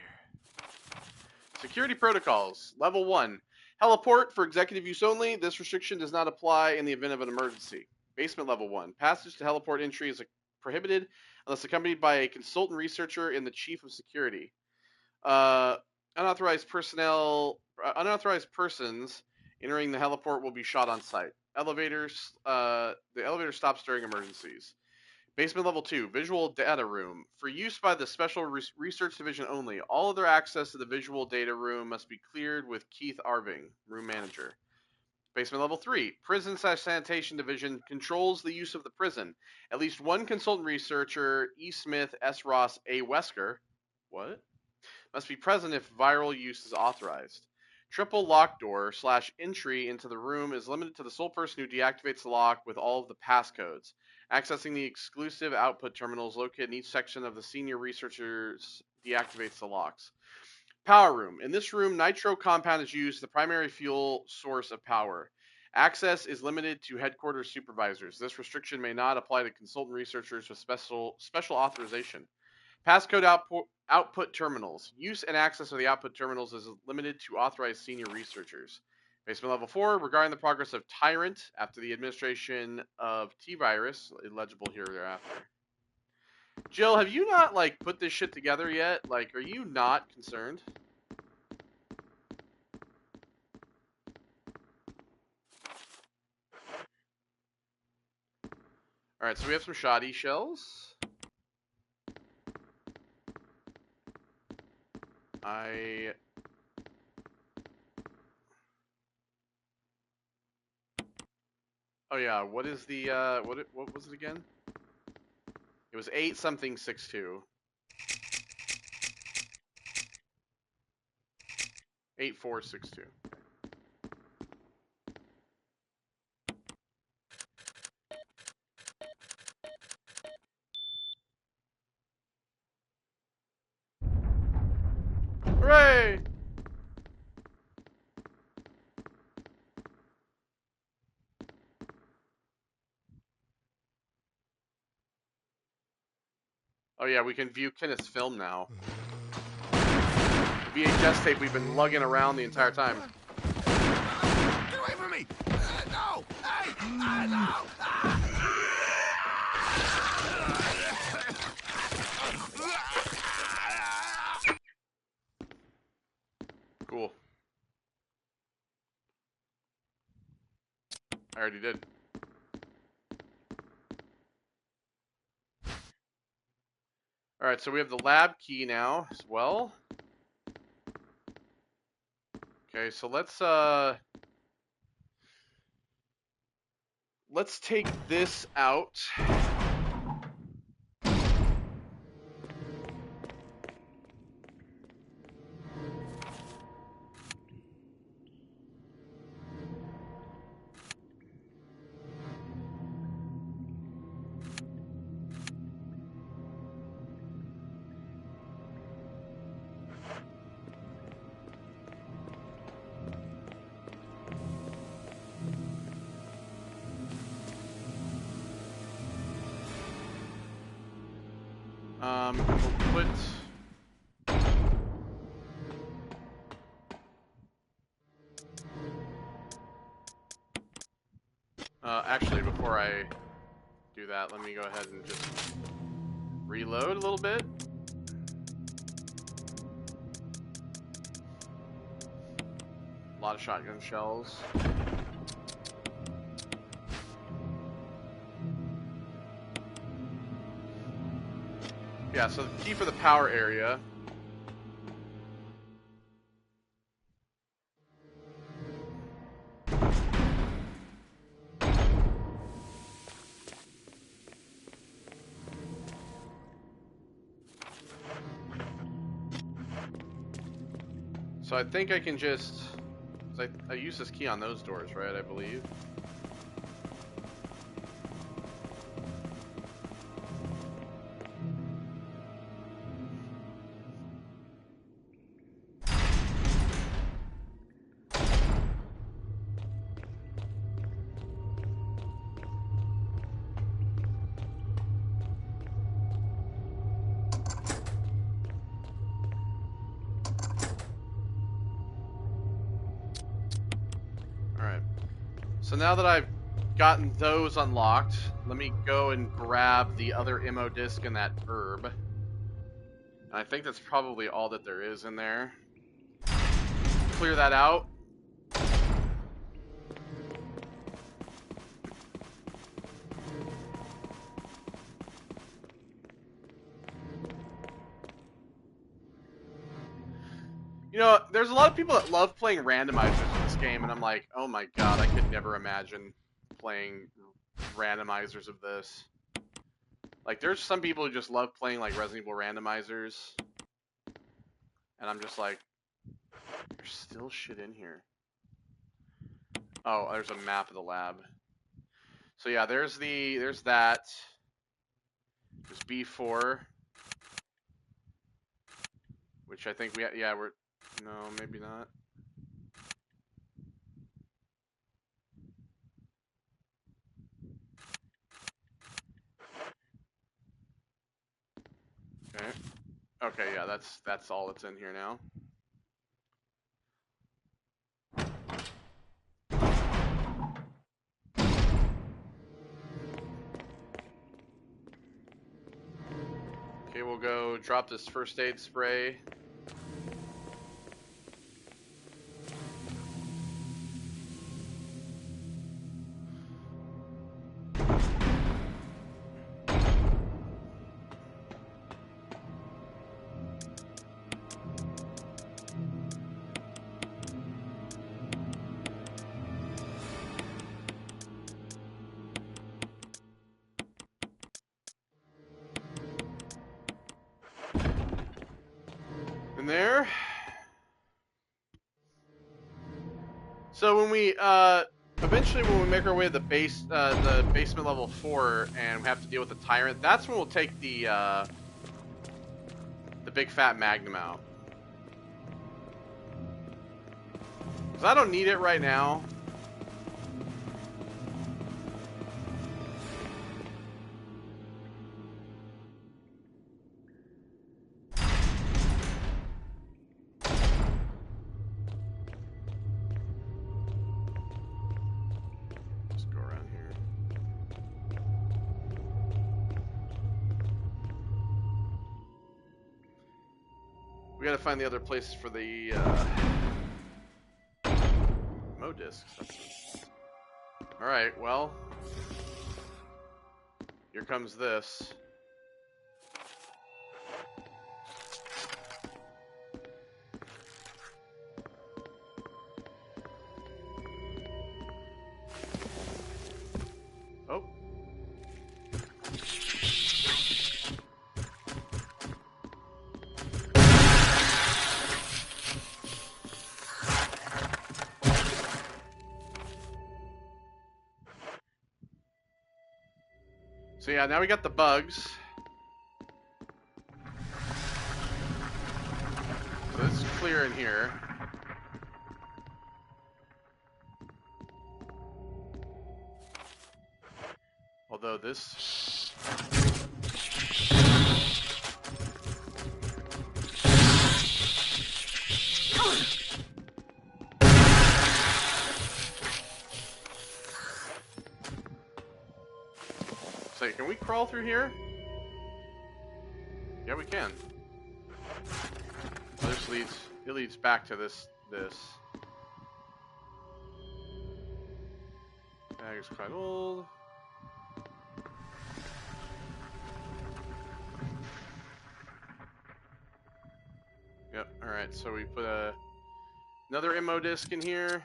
S1: Security protocols. Level 1. Heliport for executive use only. This restriction does not apply in the event of an emergency. Basement level 1. Passage to heliport entry is prohibited unless accompanied by a consultant researcher and the chief of security. Unauthorized persons entering the heliport will be shot on site. Elevators. The elevator stops during emergencies. Basement level 2, visual data room. For use by the special research division only, all other access to the visual data room must be cleared with Keith Arving, room manager. Basement level 3, prison/sanitation division controls the use of the prison. At least one consultant researcher, E. Smith, S. Ross, A. Wesker, must be present if viral use is authorized. Triple lock door / entry into the room is limited to the sole person who deactivates the lock with all of the passcodes. Accessing the exclusive output terminals located in each section of the senior researchers deactivates the locks. Power room. In this room, nitro compound is used as the primary fuel source of power. Access is limited to headquarters supervisors. This restriction may not apply to consultant researchers with special authorization. Passcode output terminals. Use and access of the output terminals is limited to authorized senior researchers. Basement level 4, regarding the progress of Tyrant after the administration of T-Virus, illegible here thereafter. Jill, have you not, like, put this shit together yet? Like, are you not concerned? Alright, so we have some shoddy shells. Oh yeah, what is the, what was it again? It was 8 something 62. 8462. Hooray! Oh yeah, we can view Kenneth's film now. VHS tape we've been lugging around the entire time.
S2: Get away from me! No! Hey! No!
S1: Cool. I already did. Alright, so we have the lab key now as well. Okay, so let's take this out. We'll put actually, before I do that, let me go ahead and just reload a little bit. A lot of shotgun shells. Yeah, so the key for the power area. So I think I can just, I use this key on those doors, right? I believe. So now that I've gotten those unlocked, let me go and grab the other ammo disc and that herb. And I think that's probably all that there is in there. Clear that out. You know, there's a lot of people that love playing randomizers in this game, and I'm like, oh my god, I could never imagine playing randomizers of this. Like, there's some people who just love playing, like, Resident Evil randomizers. And I'm just like, there's still shit in here. Oh, there's a map of the lab. So yeah, there's that. There's B4. Which I think no, maybe not. Okay, yeah, that's all that's in here now. Okay, we'll go drop this first aid spray. In there. So when we eventually when we make our way to the basement level 4 and we have to deal with the tyrant, that's when we'll take the big fat magnum out. 'Cause I don't need it right now. Let's go around here. We gotta find the other places for the Mo discs. Alright, well. Here comes this. Oh. So yeah, now we got the bugs. So this is clear in here. Although this... So can we crawl through here? Yeah, we can. Well, it leads back to this. Bag is quite old. Yep, alright, so we put another MO disc in here.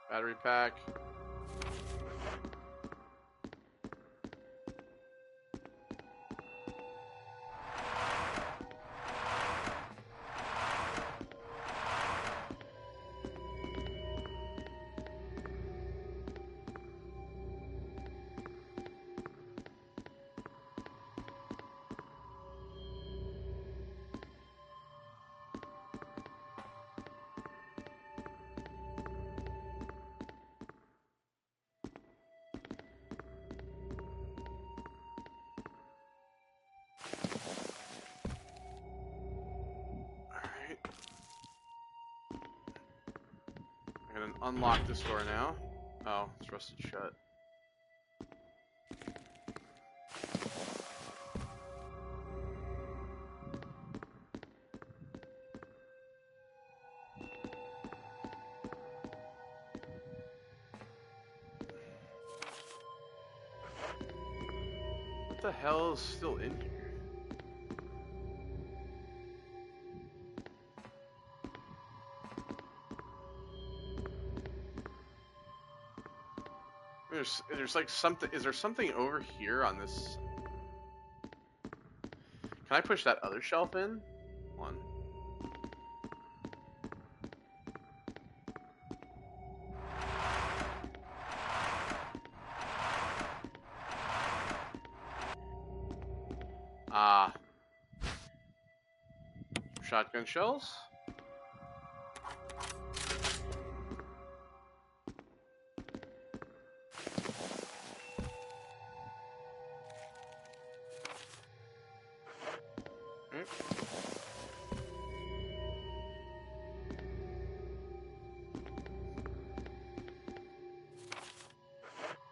S1: Battery pack. I'm gonna unlock this door now. Oh, it's rusted shut. What the hell is still in here? There's like something. Is there something over here on this? Can I push that other shelf in? One. Ah. Shotgun shells?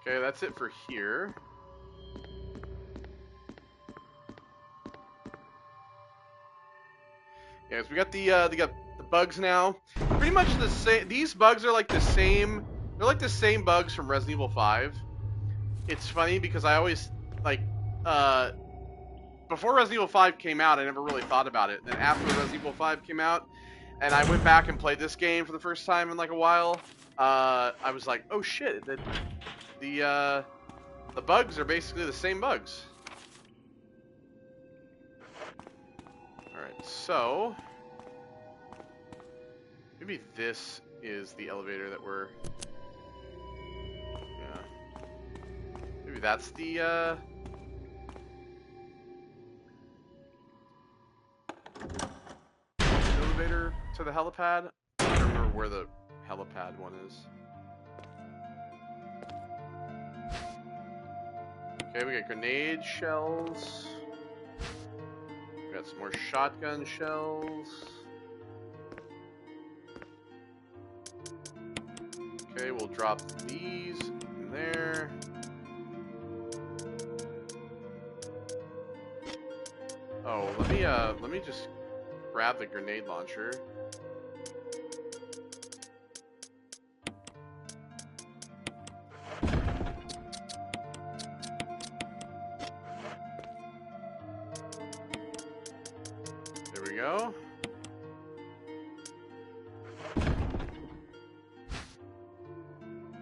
S1: Okay, that's it for here. Yeah, so we got the bugs now. Pretty much the same. These bugs are like the same. They're like the same bugs from Resident Evil 5. It's funny because I always like before Resident Evil 5 came out, I never really thought about it. Then after Resident Evil 5 came out, and I went back and played this game for the first time in like a while, I was like, oh shit, the bugs are basically the same bugs. All right, so maybe this is the elevator that we're. Yeah. Maybe that's the elevator to the helipad. I don't remember where the helipad one is. Okay, we got grenade shells. We got some more shotgun shells. Okay, we'll drop these in there. Oh, let me just grab the grenade launcher. There we go.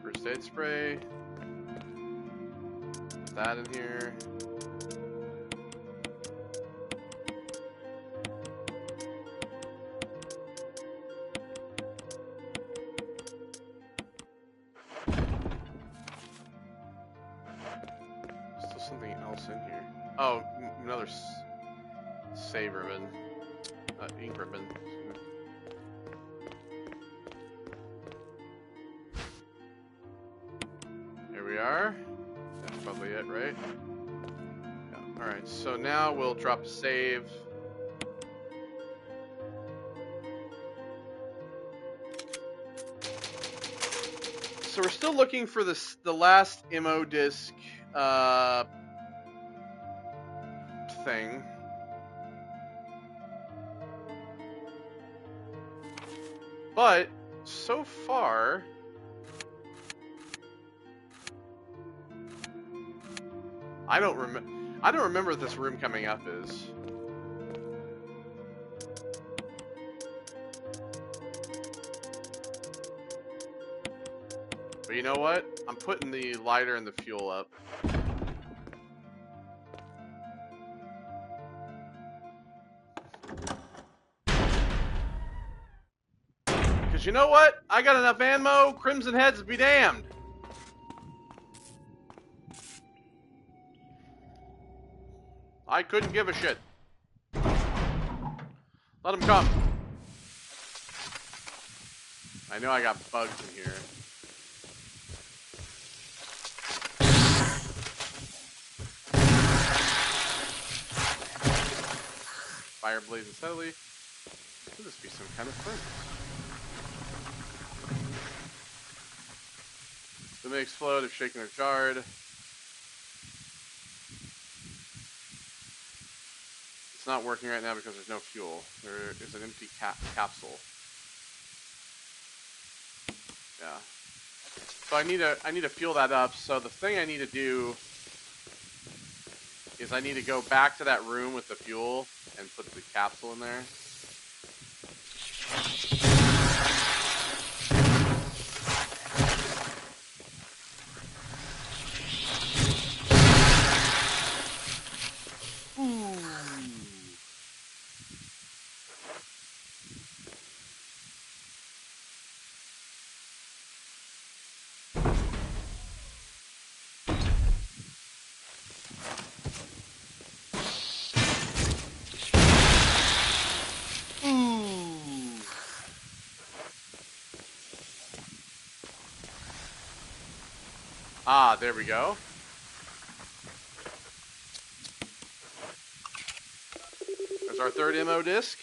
S1: First aid spray. Put that in here. Still something else in here. Oh, another save ribbon. Ink ribbon. Here we are. That's probably it, right? Yeah. Alright, so now we'll drop a save. So we're still looking for the last MO disc thing. But so far, I don't remember what this room coming up is. But you know what? I'm putting the lighter and the fuel up. Because you know what? I got enough ammo. Crimson Heads be damned. I couldn't give a shit. Let them come. I know I got bugs in here. Fire blazing steadily. Could this be some kind of furnace? They may explode if shaken or jarred. It's not working right now because there's no fuel. There is an empty capsule. Yeah. So I need to fuel that up. So the thing I need to do is I need to go back to that room with the fuel and put the capsule in there. Ah, there we go. There's our third MO disc.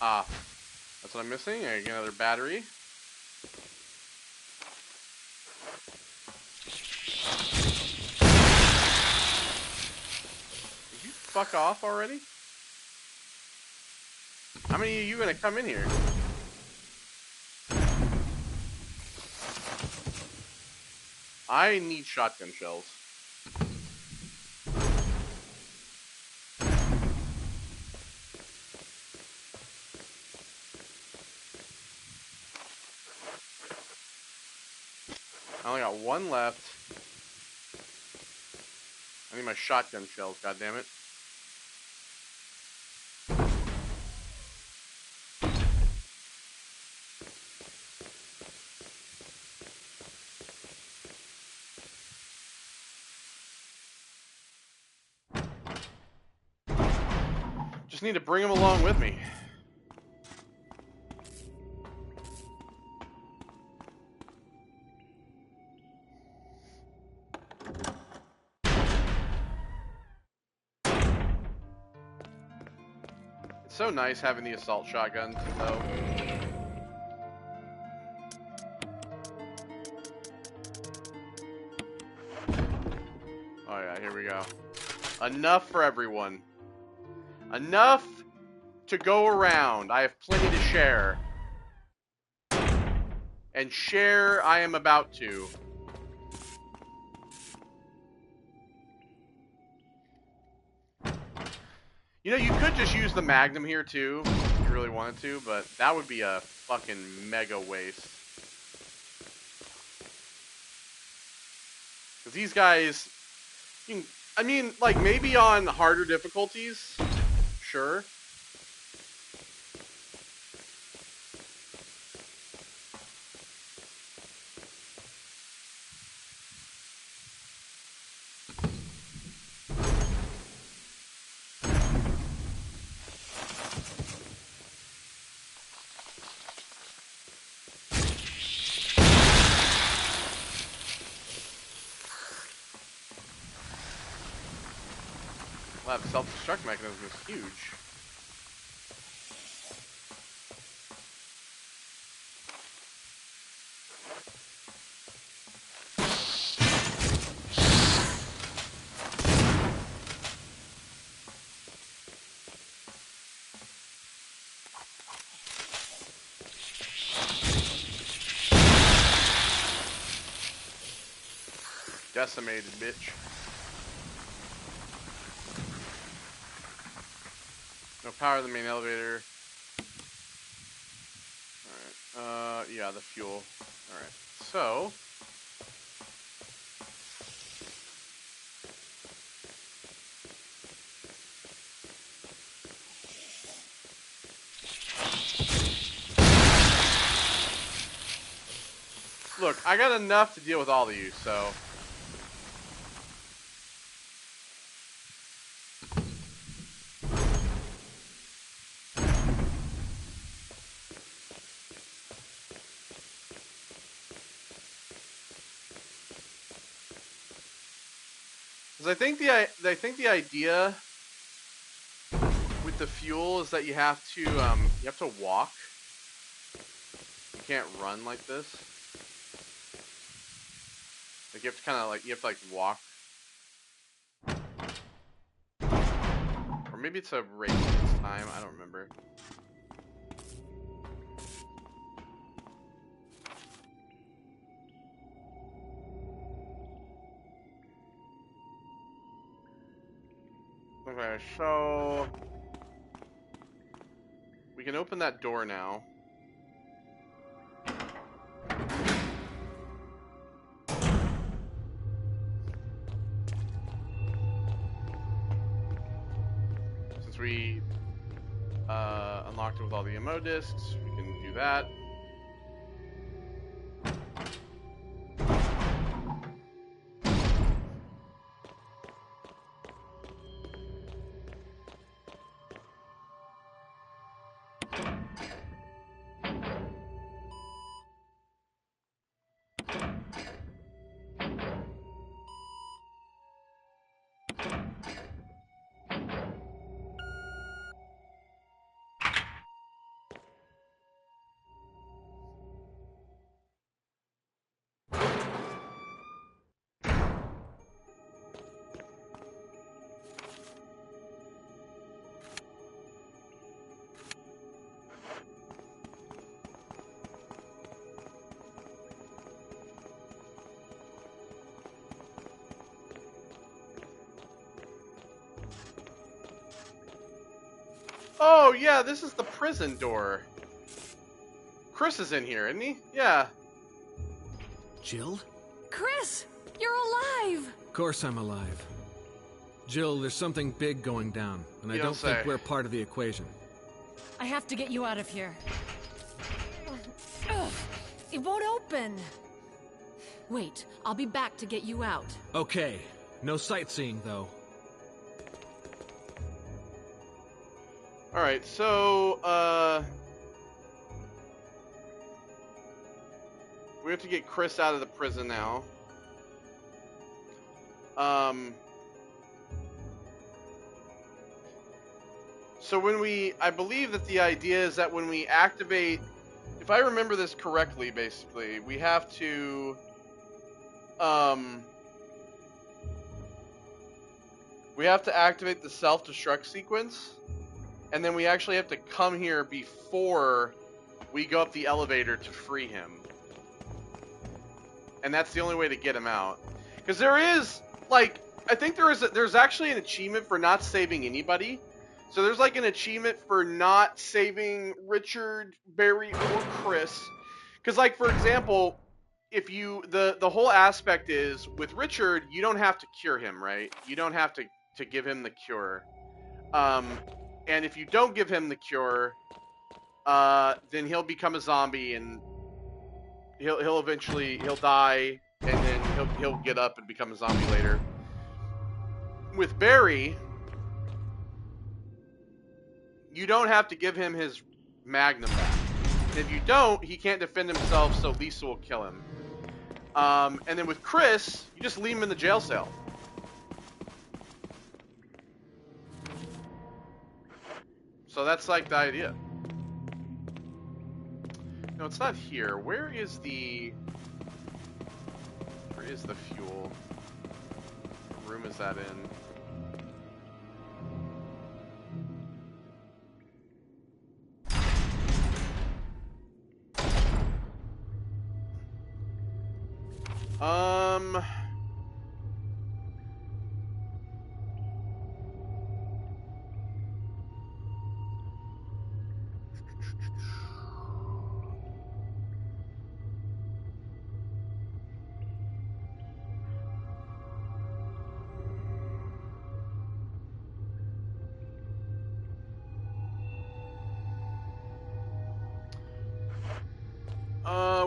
S1: Ah, that's what I'm missing. I get another battery. Did you fuck off already? How many of you gonna come in here? I need shotgun shells. I only got one left. I need my shotgun shells, goddammit. Just need to bring them along with me. It's so nice having the assault shotguns, though. Oh yeah, here we go. Enough for everyone. Enough to go around. I have plenty to share. And share I am about to. You know, you could just use the Magnum here too, if you really wanted to, but that would be a fucking mega waste. Because these guys, I mean, like, maybe on harder difficulties, sure. Well, that self-destruct mechanism is huge. Decimated, bitch. No power to the main elevator. Alright, yeah, the fuel. Alright, so... Look, I got enough to deal with all of you, so... Because I think the idea with the fuel is that you have to walk. You can't run like this. Like you have to kind of like walk. Or maybe it's a race this time. I don't remember. Okay, so we can open that door now. Since we unlocked it with all the ammo discs, we can do that. Oh, yeah, this is the prison door. Chris is in here, isn't he? Yeah.
S4: Jill?
S3: Chris, you're alive.
S4: Of course I'm alive. Jill, there's something big going down, and I
S1: You
S4: don't
S1: don't say.
S4: think we're part of the equation.
S3: I have to get you out of here. Ugh, it won't open. Wait, I'll be back to get you out.
S4: Okay. No sightseeing, though.
S1: Alright, so, we have to get Chris out of the prison now. So I believe that the idea is that when we activate, if I remember this correctly, basically, we have to, activate the self-destruct sequence, and then we actually have to come here before we go up the elevator to free him. And that's the only way to get him out. Because there is, like, I think there's actually an achievement for not saving anybody. So there's like an achievement for not saving Richard, Barry, or Chris. Because, like, for example, if you, the whole aspect is, with Richard, you don't have to cure him, right? You don't have to give him the cure. And if you don't give him the cure, then he'll become a zombie, and he'll eventually die, and then he'll get up and become a zombie later. With Barry, you don't have to give him his magnum back. If you don't, he can't defend himself, so Lisa will kill him. And then with Chris, you just leave him in the jail cell. So that's like the idea. No, it's not here. Where is the fuel? What room is that in?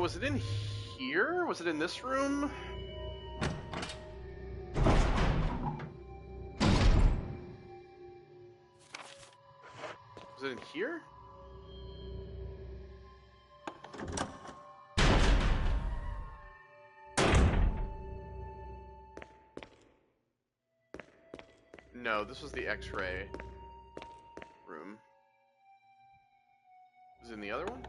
S1: Was it in here? Was it in this room? Was it in here? No, this was the X-ray room. Was it in the other one?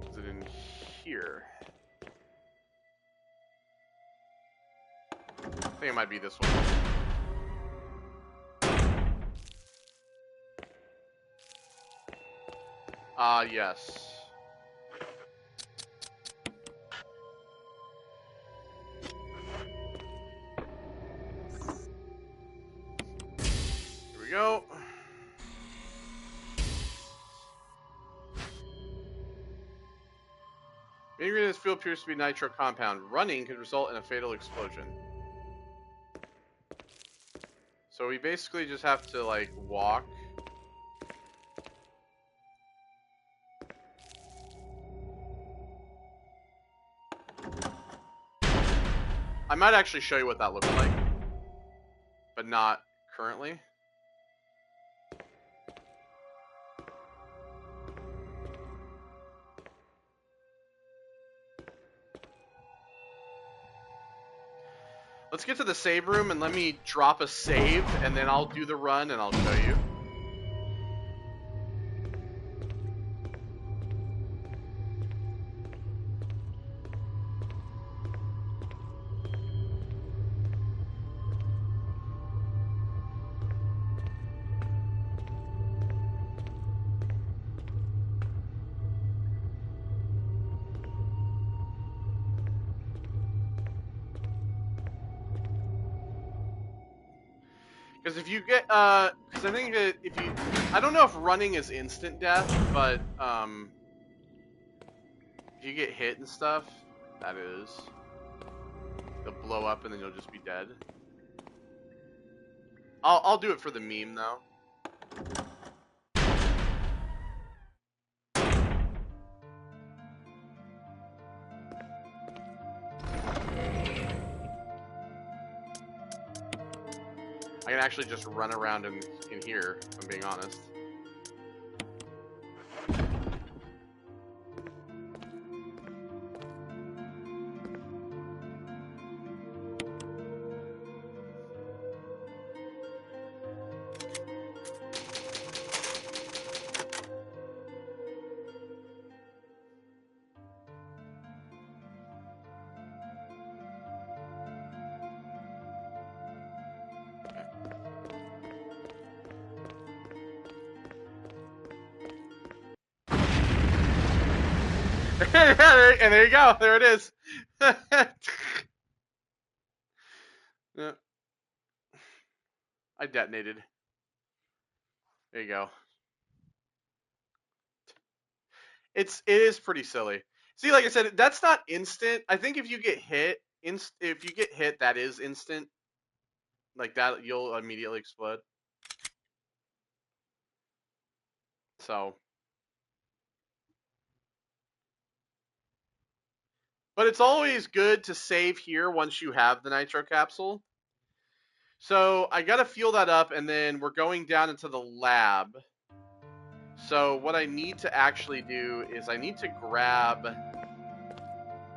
S1: Is it in here? I think it might be this one. Yes. Here we go. The ingredient in this fuel appears to be nitro compound. Running could result in a fatal explosion. So we basically just have to, like, walk. I might actually show you what that looks like, but not currently. Let's get to the save room and let me drop a save, and then I'll do the run and I'll show you. Because if you get, because I think that if you, I don't know if running is instant death, but if you get hit and stuff, that is, they'll blow up and then you'll just be dead. I'll do it for the meme though. I can actually just run around in here, if I'm being honest. And there you go. There it is. Yeah. I detonated. There you go. It is pretty silly. See, like I said, that's not instant. I think if you get hit, if you get hit, that is instant. Like that, you'll immediately explode. So, but it's always good to save here once you have the nitro capsule. So I gotta fuel that up, and then we're going down into the lab. So what I need to actually do is I need to grab,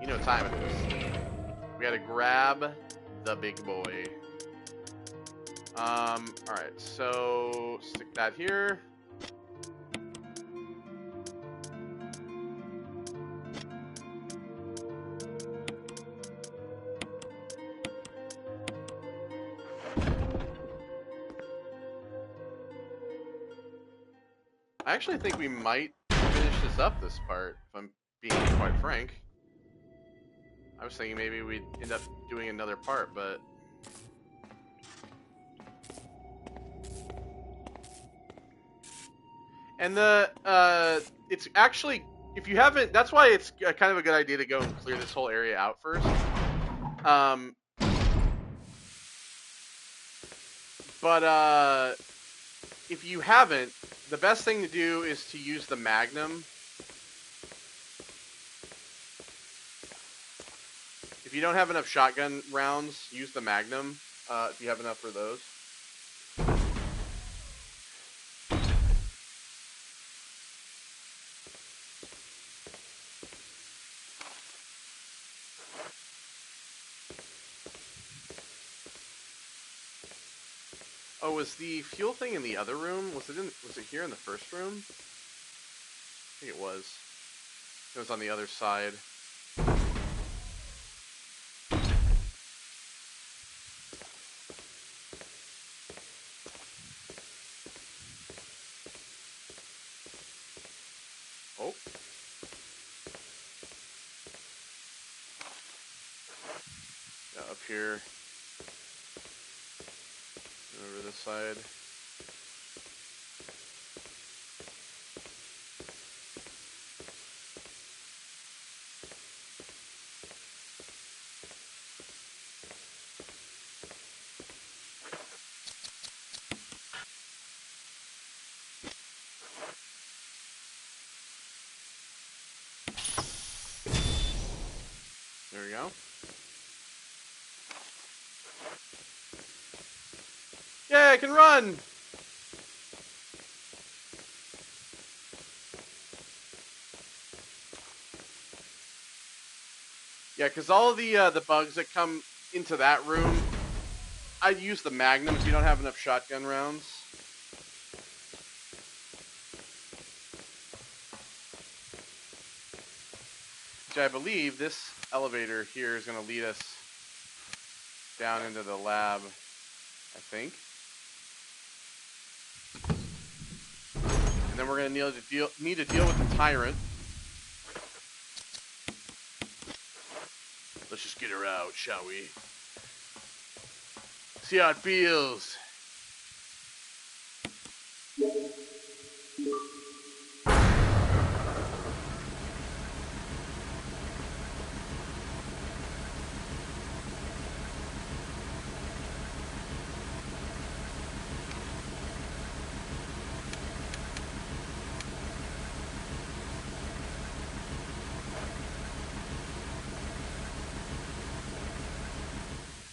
S1: you know what time it is. We gotta grab the big boy. Alright, so stick that here. I actually think we might finish this up this part, if I'm being quite frank. I was thinking maybe we'd end up doing another part, but... And it's actually, if you haven't, that's why it's kind of a good idea to go and clear this whole area out first. But if you haven't, the best thing to do is to use the Magnum. If you don't have enough shotgun rounds, use the Magnum, if you have enough for those. Oh, was the fuel thing in the other room? Was it here in the first room? I think it was. It was on the other side. Oh. Yeah, up here. Over this side. There we go. Yeah, I can run! Yeah, because all of the bugs that come into that room, I'd use the Magnum if you don't have enough shotgun rounds. Which I believe this elevator here is going to lead us down into the lab, I think. And then we're going to need to deal with the tyrant. Let's just get her out, shall we? See how it feels.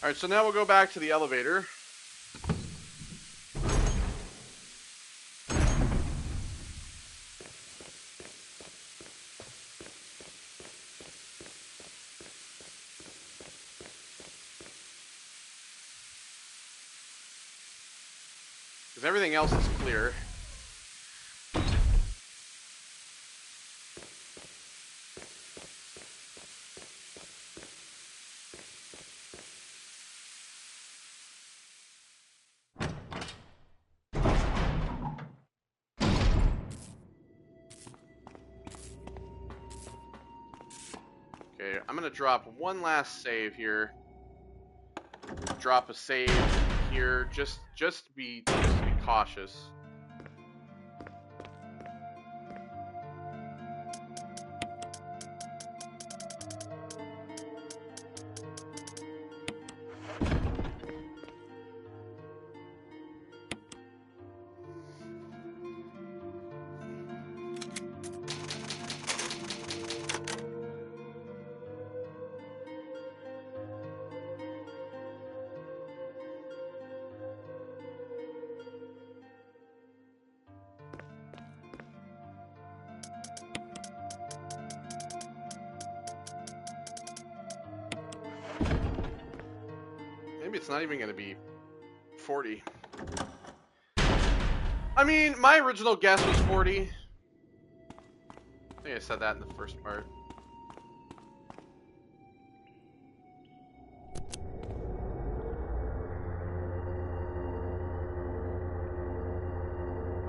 S1: Alright, so now we'll go back to the elevator. Because everything else is clear. Okay, I'm gonna drop one last save here. Drop a save here, just to be cautious. Maybe it's not even going to be 40. I mean, my original guess was 40. I think I said that in the first part.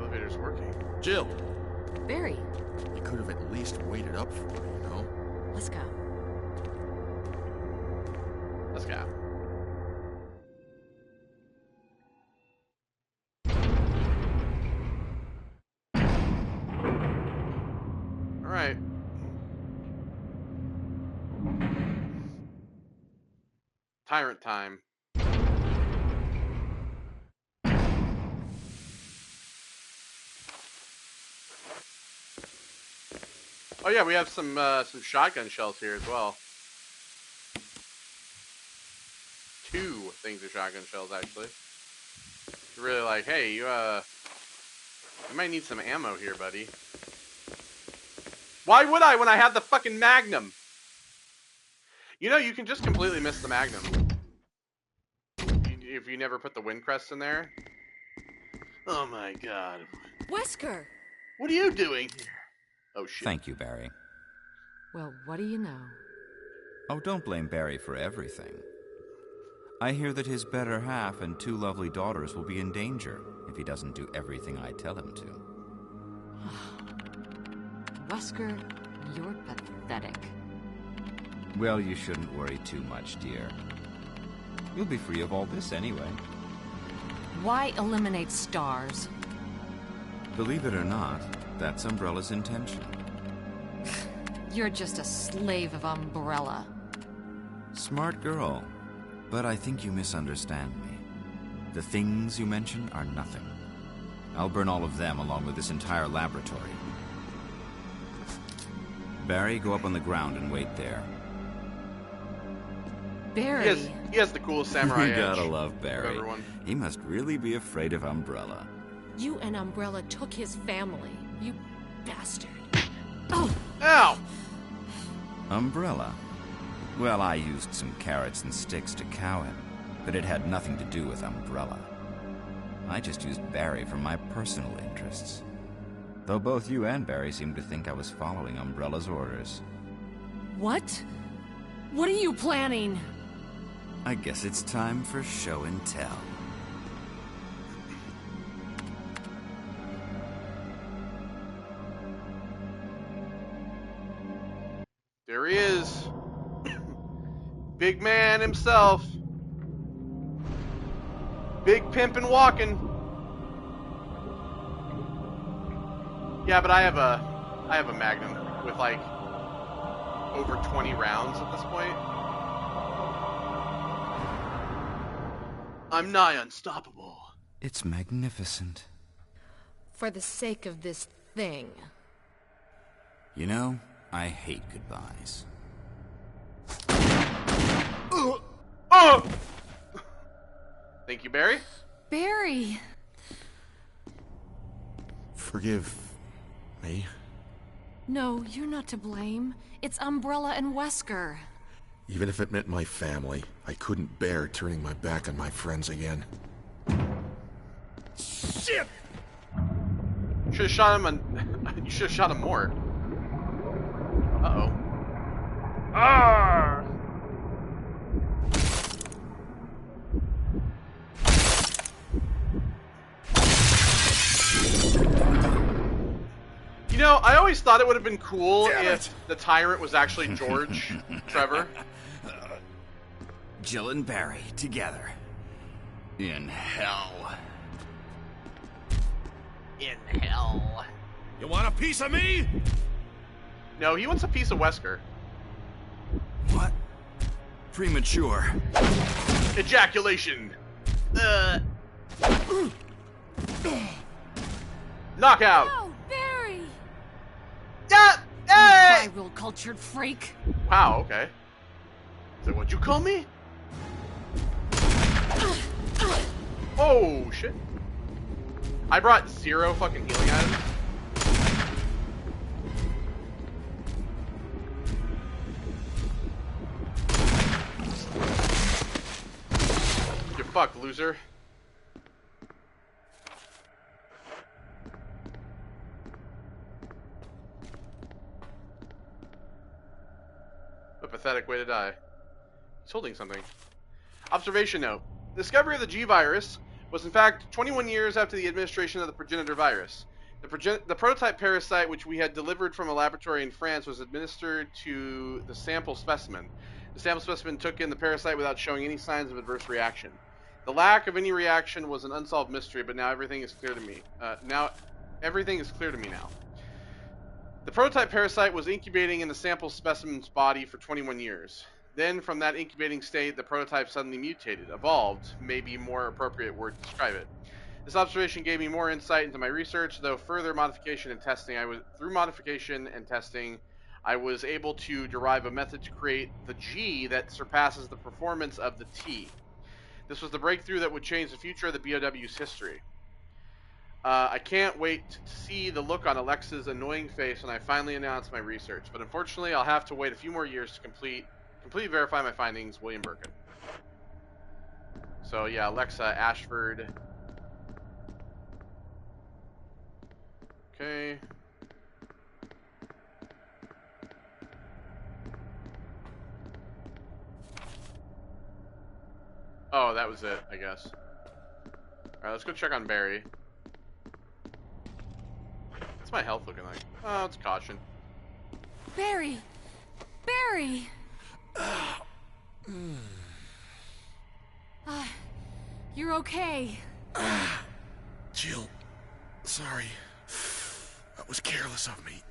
S1: Elevator's working.
S2: Jill!
S3: Barry,
S2: You could have at least waited up for me, you know?
S3: let's go.
S1: Let's go. Alright. Tyrant time. Oh yeah, we have some shotgun shells here as well. 2 things of shotgun shells actually. It's really like, hey, you might need some ammo here, buddy. Why would I when I have the fucking Magnum? You know, you can just completely miss the Magnum. If you never put the Windcrest in there. Oh my god.
S3: Wesker!
S1: What are you doing here? Oh shit.
S5: Thank you, Barry.
S3: Well, what do you know?
S5: Oh, don't blame Barry for everything. I hear that his better half and 2 lovely daughters will be in danger if he doesn't do everything I tell him to.
S3: Wesker, you're pathetic.
S5: Well, you shouldn't worry too much, dear. You'll be free of all this anyway.
S3: Why eliminate S.T.A.R.S?
S5: Believe it or not, that's Umbrella's intention.
S3: You're just a slave of Umbrella.
S5: Smart girl, but I think you misunderstand me. The things you mention are nothing. I'll burn all of them along with this entire laboratory. Barry, go up on the ground and wait there.
S3: Barry.
S1: He has the coolest samurai
S5: You
S1: edge.
S5: gotta love Barry.
S1: Everyone.
S5: He must really be afraid of Umbrella.
S3: You and Umbrella took his family. You bastard. Oh!
S1: Ow!
S5: Umbrella? Well, I used some carrots and sticks to cow him, but it had nothing to do with Umbrella. I just used Barry for my personal interests. Though both you and Barry seem to think I was following Umbrella's orders.
S3: What? What are you planning?
S5: I guess it's time for show and tell.
S1: There he is. Big man himself. Big pimpin' walking. Yeah, but I have a Magnum with like over 20 rounds at this point. I'm nigh unstoppable.
S5: It's magnificent.
S3: For the sake of this thing.
S5: You know, I hate goodbyes.
S1: Thank you, Barry.
S3: Barry!
S2: Forgive me.
S3: No, you're not to blame. It's Umbrella and Wesker.
S2: Even if it meant my family, I couldn't bear turning my back on my friends again.
S1: Shit! You should have shot him you should have shot him more. Uh-oh. Ah! You know, I always thought it would have been cool if the tyrant was actually George Trevor.
S5: Jill and Barry together. In hell.
S1: In hell.
S2: You want a piece of me?
S1: No, he wants a piece of Wesker.
S5: What? Premature.
S1: Ejaculation. Knockout.
S3: Oh, Barry!
S1: Yeah. Hey!
S3: Viral cultured freak.
S1: Wow. Okay. Is that what you call me? Oh shit! I brought 0 fucking healing items. You're fucked, loser. A pathetic way to die. He's holding something. Observation note. The discovery of the G virus was in fact 21 years after the administration of the progenitor virus. The prototype parasite, which we had delivered from a laboratory in France, was administered to the sample specimen. The sample specimen took in the parasite without showing any signs of adverse reaction. The lack of any reaction was an unsolved mystery, but now everything is clear to me. Now. The prototype parasite was incubating in the sample specimen's body for 21 years. Then, from that incubating state, the prototype suddenly mutated, evolved, may be a more appropriate word to describe it. This observation gave me more insight into my research, though through modification and testing, I was able to derive a method to create the G that surpasses the performance of the T. This was the breakthrough that would change the future of the BOW's history. I can't wait to see the look on Alexa's annoying face when I finally announce my research, but unfortunately I'll have to wait a few more years to completely verify my findings. William Burton. So yeah, Alexa Ashford. Okay. Oh, that was it, I guess. Alright, let's go check on Barry. What's my health looking like? Oh, it's caution.
S3: Barry! Barry! You're okay.
S2: Jill, sorry. That was careless of me.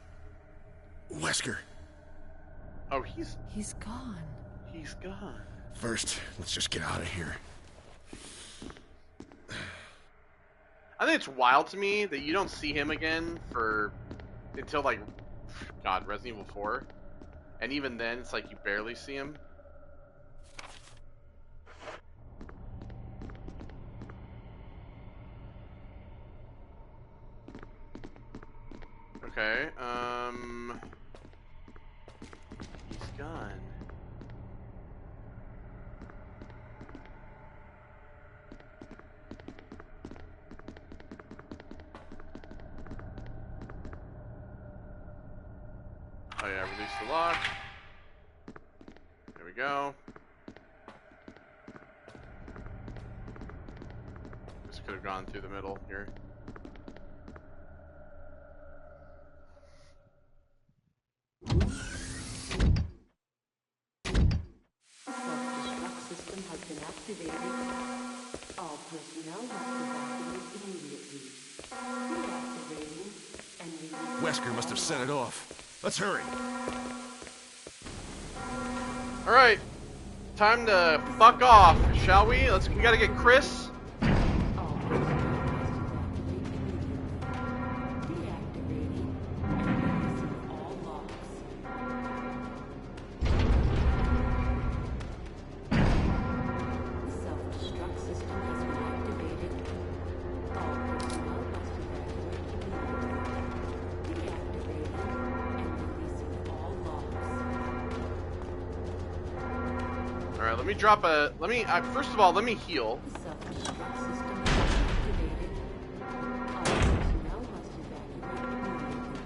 S2: Wesker.
S1: Oh, he's
S3: gone.
S1: He's gone.
S2: First, let's just get out of here.
S1: I think it's wild to me that you don't see him again until like, God, Resident Evil 4. And even then, it's like you barely see him. Okay, he's gone. Oh yeah, release the lock. There we go. This could have gone through the middle here.
S6: Self-destruct system has been activated. All personnel must evacuate immediately. Deactivating and releasing.
S2: Wesker must have set it off. Let's hurry.
S1: Alright. Time to fuck off, shall we? We gotta get Chris.
S6: All personnel must evacuate immediately. Deactivating and releasing all locks. Self-destruct system has been
S1: All right, let me drop a. Let me first of all, let me heal.
S6: The self-destruct system has been activated. All personnel must evacuate immediately.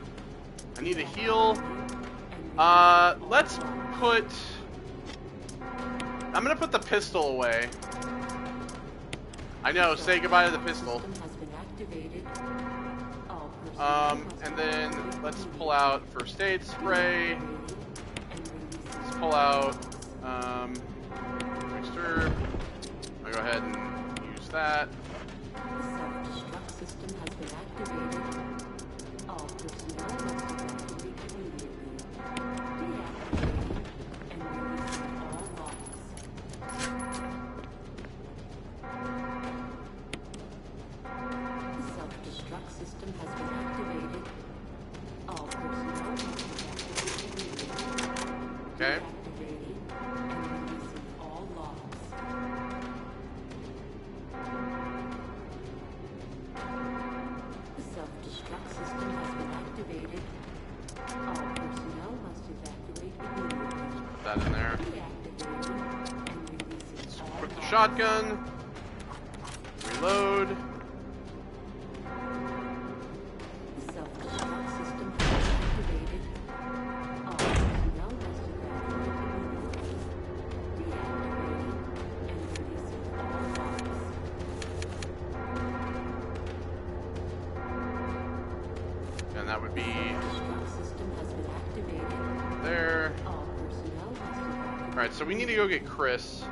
S1: I need to heal. Let's put. I'm gonna put the pistol away. I know. Say goodbye to the pistol.
S6: System has been activated. All personnel must
S1: And then
S6: evacuate
S1: let's
S6: immediately.
S1: pull out first aid spray. Let's pull out mixture. I'll go ahead and use that.
S6: The self-destruct system has been activated. All personnel must evacuate immediately. Deactivating and releasing all locks. The self-destruct system has been activated. All personnel must evacuate immediately.
S1: Okay.
S6: Deactivating and releasing all locks. The self-destruct system has been activated. All personnel must evacuate immediately.
S1: Put that in there.
S6: Deactivating and releasing all
S1: Put the
S6: locks.
S1: shotgun. Reload.
S6: The self-destruct system has been activated. All personnel must evacuate immediately. Deactivating and releasing all locks.
S1: And that would be
S6: Destruct system has been activated.
S1: there.
S6: All personnel must evacuate.
S1: Alright, so we need to go get Chris.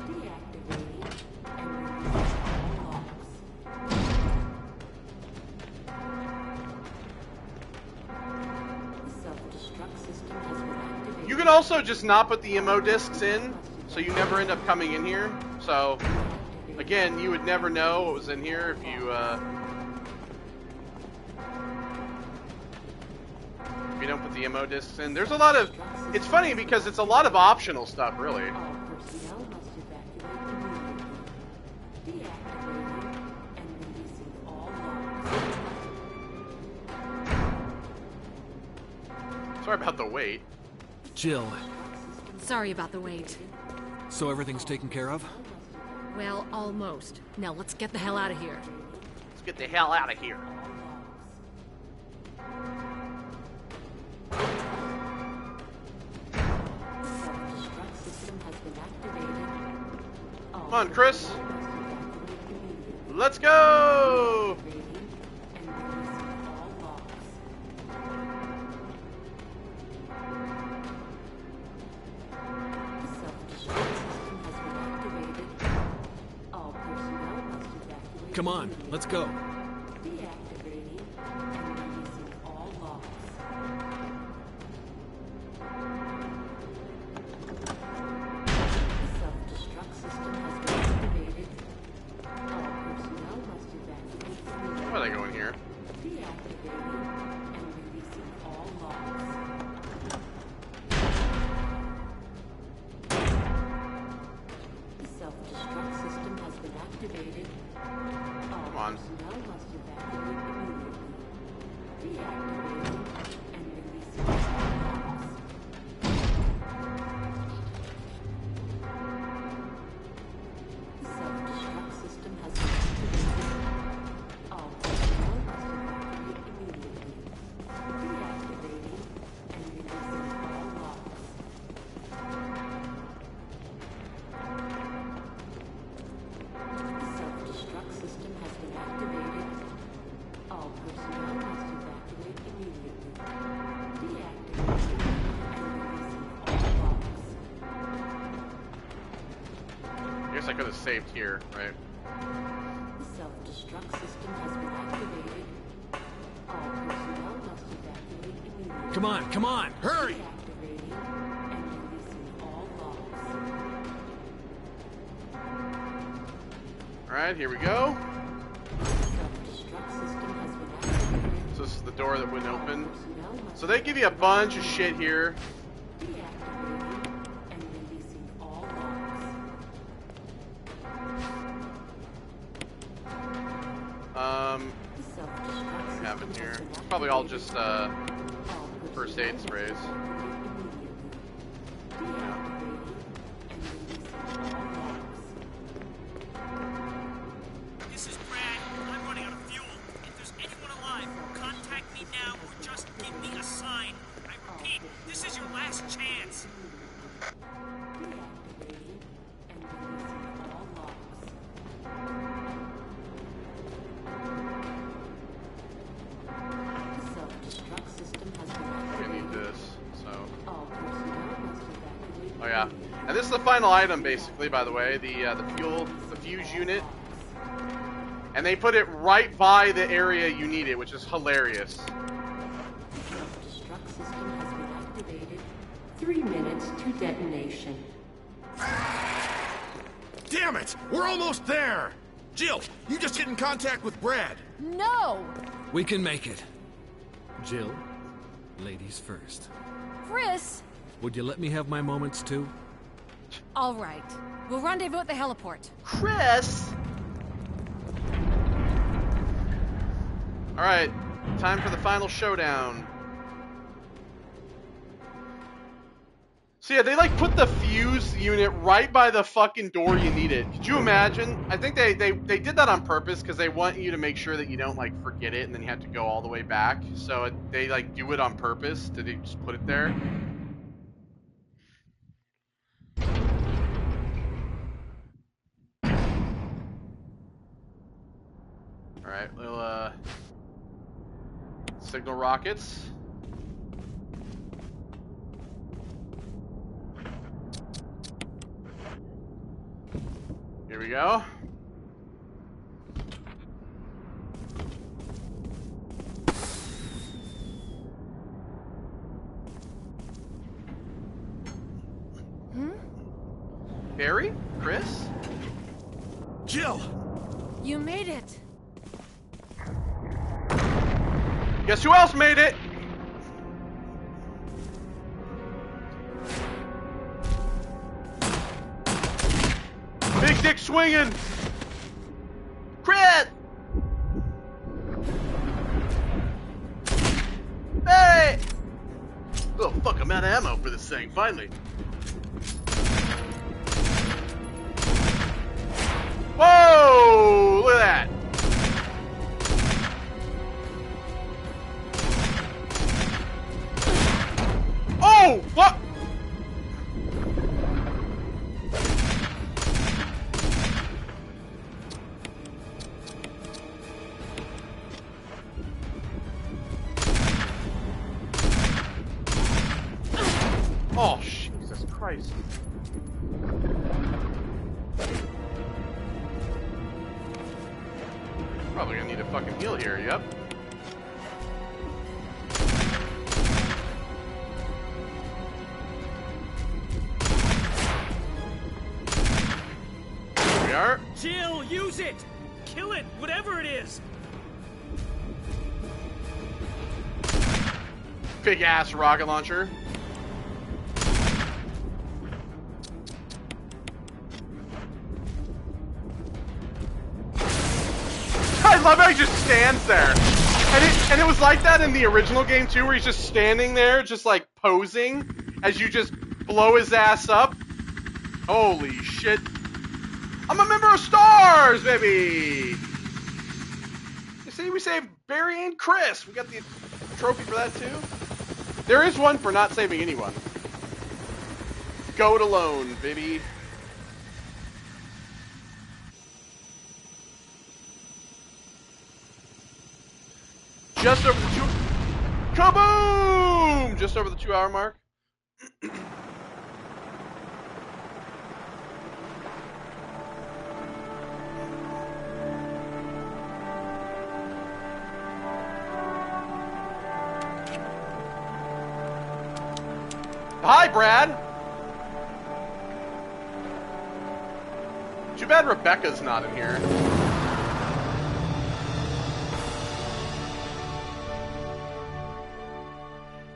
S6: Deactivating and releasing all locks.
S1: You can also just not put the MO discs in, so you never end up coming in here. So, again, you would never know what was in here if you don't put the MO discs in. There's a lot of... It's funny because it's a lot of optional stuff, really.
S6: All personnel must evacuate immediately. Deactivating and releasing all locks.
S1: Sorry about the wait.
S4: Jill,
S3: Sorry about the wait.
S4: so everything's taken care of?
S3: Well, almost. Now let's get the hell out of here.
S1: Let's get the hell out of here.
S6: Self-destruct system has been activated. All
S1: Come on, Chris.
S6: personnel must evacuate immediately.
S1: Let's go!
S6: Activating and releasing all locks. Self-destruct system has been activated. All personnel must evacuate.
S4: Come on,
S6: immediately.
S4: let's go.
S6: Deactivating and releasing all locks. The self-destruct system has been activated. All personnel must evacuate immediately.
S1: Why are they going here?
S6: Deactivating and releasing all locks. The self-destruct system has been activated. All
S1: Come on.
S6: personnel must evacuate immediately. Deactivating and releasing all locks. The self-destruct system has been activated. All personnel must evacuate immediately. Deactivating and releasing all locks. The self-destruct system has been activated. All personnel must evacuate immediately. Deactivating and releasing all locks.
S1: I guess I could have saved here, right?
S6: The self-destruct system has been activated. All personnel must evacuate immediately.
S4: Come on, come on, hurry!
S6: Deactivating and releasing all locks.
S1: Alright, here we go.
S6: The self-destruct system has been activated.
S1: So this is the door that wouldn't open.
S6: Personnel must
S1: So they give you a bunch of shit here.
S6: deactivating and releasing all
S1: have in here? It's probably all just first aid sprays.
S7: This is Brad. I'm running out of fuel. If there's anyone alive, contact me now or just give me a sign. I repeat, this is your last chance.
S1: Oh yeah, and this is the final item, basically. By the way, the fuse unit, and they put it right by the area you need it, which is hilarious.
S6: Self-destruct system has been activated. 3 minutes to detonation.
S2: Damn it! We're almost there! Jill, you just get in contact with Brad.
S3: No!
S4: We can make it. Jill, ladies first.
S3: Chris!
S4: Would you let me have my moments too?
S3: All right. We'll rendezvous at the heliport.
S1: Chris! Alright, time for the final showdown. So yeah, they like put the fuse unit right by the fucking door you need it. Could you imagine? I think they did that on purpose because they want you to make sure that you don't like forget it and then you have to go all the way back. So they like do it on purpose. Did they just put it there? Alright, we'll signal rockets. Here we go. Barry? Chris?
S2: Jill!
S3: You made it.
S1: Guess who else made it? Big dick swinging. Crit. Hey. Oh fuck! I'm out of ammo for this thing. Finally. Whoa! Look at that. Oh! What? Oh, Jesus Christ. Probably gonna need a fucking heal here, yep. Here we are.
S7: Jill, use it! Kill it, whatever it is!
S1: Big ass rocket launcher. I love how he just stands there. And it was like that in the original game too, where he's just standing there, just like posing as you just blow his ass up. Holy shit. I'm a member of S.T.A.R.S, baby! You see, we saved Barry and Chris. We got the trophy for that too. There is one for not saving anyone. Goat alone, baby. Just over the kaboom! Just over the 2-hour mark. Hi, Brad. Too bad Rebecca's not in here.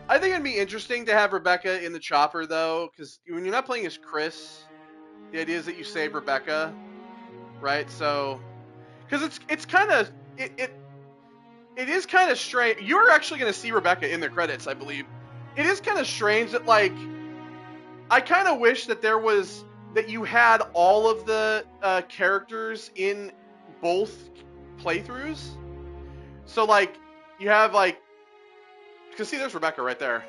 S1: I think it'd be interesting to have Rebecca in the chopper, though, because when you're not playing as Chris, the idea is that you save Rebecca, right? So, because it's kind of it is kind of strange. You're actually going to see Rebecca in the credits, I believe. It is kind of strange that, like, I kind of wish that that you had all of the characters in both playthroughs. So, like, you have, like, you can see there's Rebecca right there.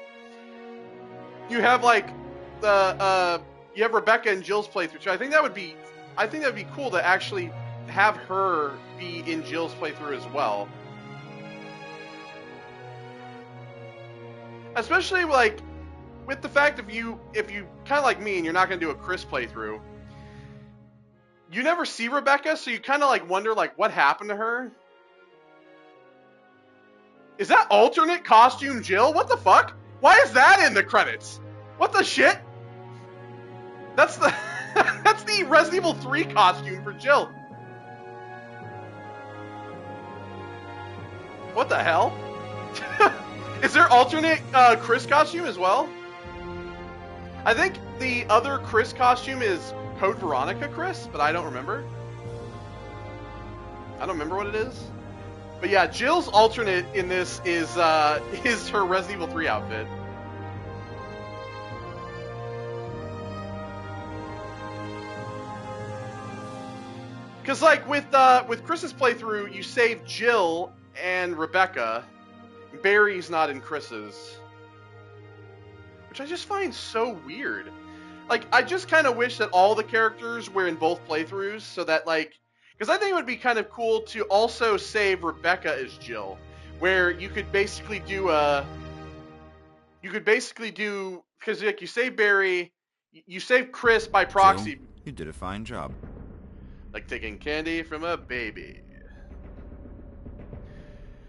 S1: You have, like, you have Rebecca and Jill's playthrough. So I think that would be cool to actually have her be in Jill's playthrough as well. Especially, like, with the fact if you kind of like me and you're not going to do a Chris playthrough, you never see Rebecca, so you kind of like wonder like what happened to her. Is that alternate costume Jill? What the fuck? Why is that in the credits? What the shit? That's the that's the Resident Evil 3 costume for Jill. What the hell? Is there alternate Chris costume as well? I think the other Chris costume is Code Veronica Chris, but I don't remember. I don't remember what it is. But yeah, Jill's alternate in this is her Resident Evil 3 outfit. Because like with Chris's playthrough, you save Jill and Rebecca. Barry's not in Chris's, which I just find so weird. Like, I just kind of wish that all the characters were in both playthroughs, so that, like, because I think it would be kind of cool to also save Rebecca as Jill, where you could basically do because like you save Barry, you save Chris by proxy.
S5: Jill, you did a fine job.
S1: Like taking candy from a baby.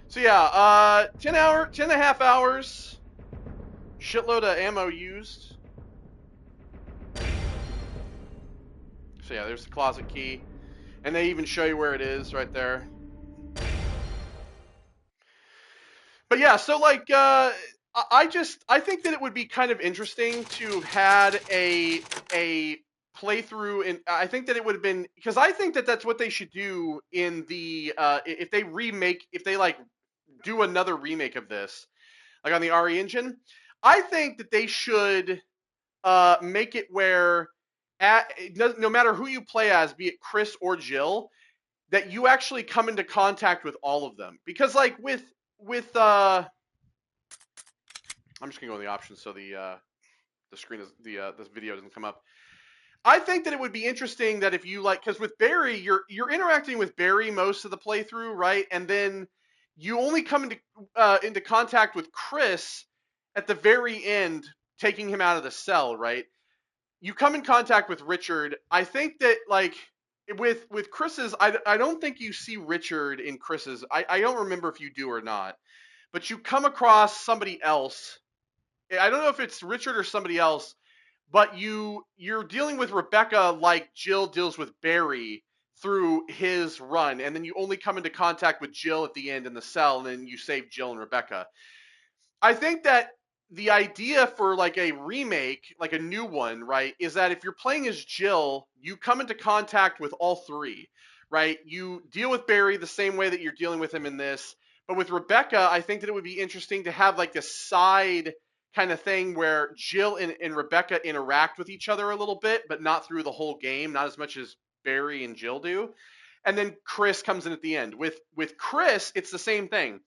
S1: So yeah, 10 and a half hours, shitload of ammo used. So yeah, there's the closet key, and they even show you where it is right there. But yeah, so like, I think that it would be kind of interesting to have had a playthrough, and I think that it would have been, because I think that that's what they should do in the if they like do another remake of this, like on the RE engine. I think that they should make it where no matter who you play as, be it Chris or Jill, that you actually come into contact with all of them. Because like with I'm just gonna go in the options so the screen is this video doesn't come up. I think that it would be interesting that if you like, because with Barry, you're interacting with Barry most of the playthrough, right? And then you only come into contact with Chris at the very end, taking him out of the cell, right? You come in contact with Richard. I think that like with Chris's, I don't think you see Richard in Chris's. I don't remember if you do or not, but you come across somebody else. I don't know if it's Richard or somebody else, but you're dealing with Rebecca like Jill deals with Barry through his run, and then you only come into contact with Jill at the end in the cell, and then you save Jill and Rebecca. I think that the idea for like a remake, like a new one, right, is that if you're playing as Jill, you come into contact with all three, right? You deal with Barry the same way that you're dealing with him in this, but with Rebecca, I think that it would be interesting to have like a side kind of thing where Jill and Rebecca interact with each other a little bit, but not through the whole game, not as much as Barry and Jill do. And then Chris comes in at the end. With Chris, it's the same thing.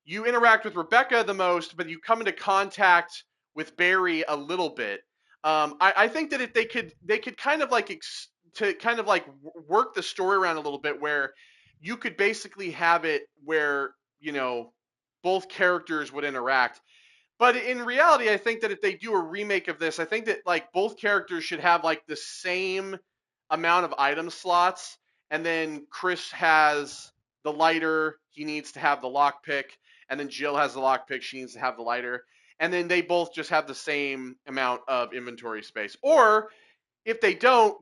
S1: You interact with Rebecca the most, but you come into contact with Barry a little bit. I think that if they could kind of like work the story around a little bit, where you could basically have it where, you know, both characters would interact. But in reality, I think that if they do a remake of this, I think that like both characters should have like the same amount of item slots, and then Chris has the lighter, he needs to have the lockpick, and then Jill has the lockpick, she needs to have the lighter, and then they both just have the same amount of inventory space. Or if they don't,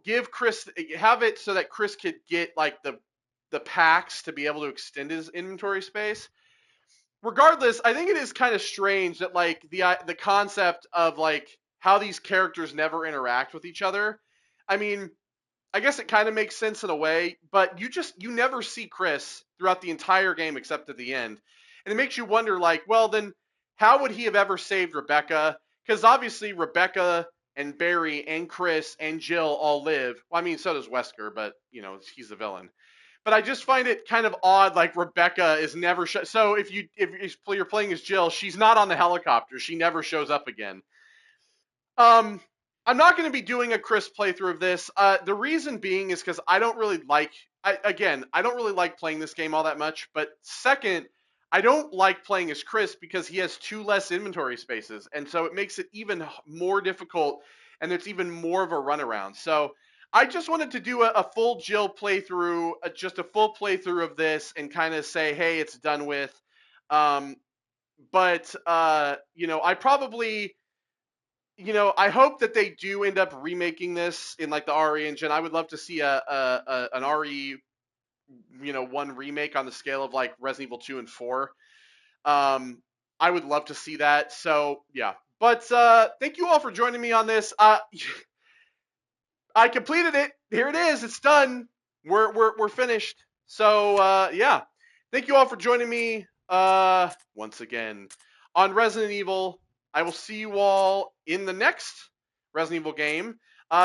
S1: have it so that Chris could get like the packs to be able to extend his inventory space. Regardless, I think it is kind of strange that like the concept of like how these characters never interact with each other. I mean, I guess it kind of makes sense in a way, but you never see Chris throughout the entire game except at the end. And it makes you wonder, like, well, then how would he have ever saved Rebecca? Because obviously Rebecca and Barry and Chris and Jill all live. Well, I mean, so does Wesker, but, you know, he's the villain. But I just find it kind of odd, like Rebecca is never so if you're playing as Jill, she's not on the helicopter. She never shows up again. I'm not going to be doing a Chris playthrough of this. The reason being is because I don't really like. I don't really like playing this game all that much. But second, I don't like playing as Chris because he has 2 less inventory spaces, and so it makes it even more difficult, and it's even more of a runaround. So I just wanted to do a full Jill playthrough, just a full playthrough of this, and kind of say, hey, it's done with. Um, but you know, I probably, you know, I hope that they do end up remaking this in like the RE engine. I would love to see an RE, you know, 1 remake on the scale of like Resident Evil 2 and 4. I would love to see that. So yeah, but thank you all for joining me on this. I completed it. Here it is. It's done. We're finished. So yeah, thank you all for joining me once again on Resident Evil. I will see you all in the next Resident Evil game.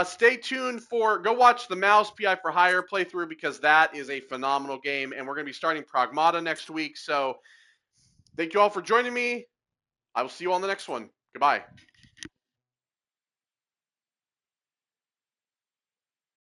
S1: Stay tuned for go watch the Mouse PI for Hire playthrough because that is a phenomenal game, and we're going to be starting Pragmata next week. So thank you all for joining me. I will see you all in the next one. Goodbye.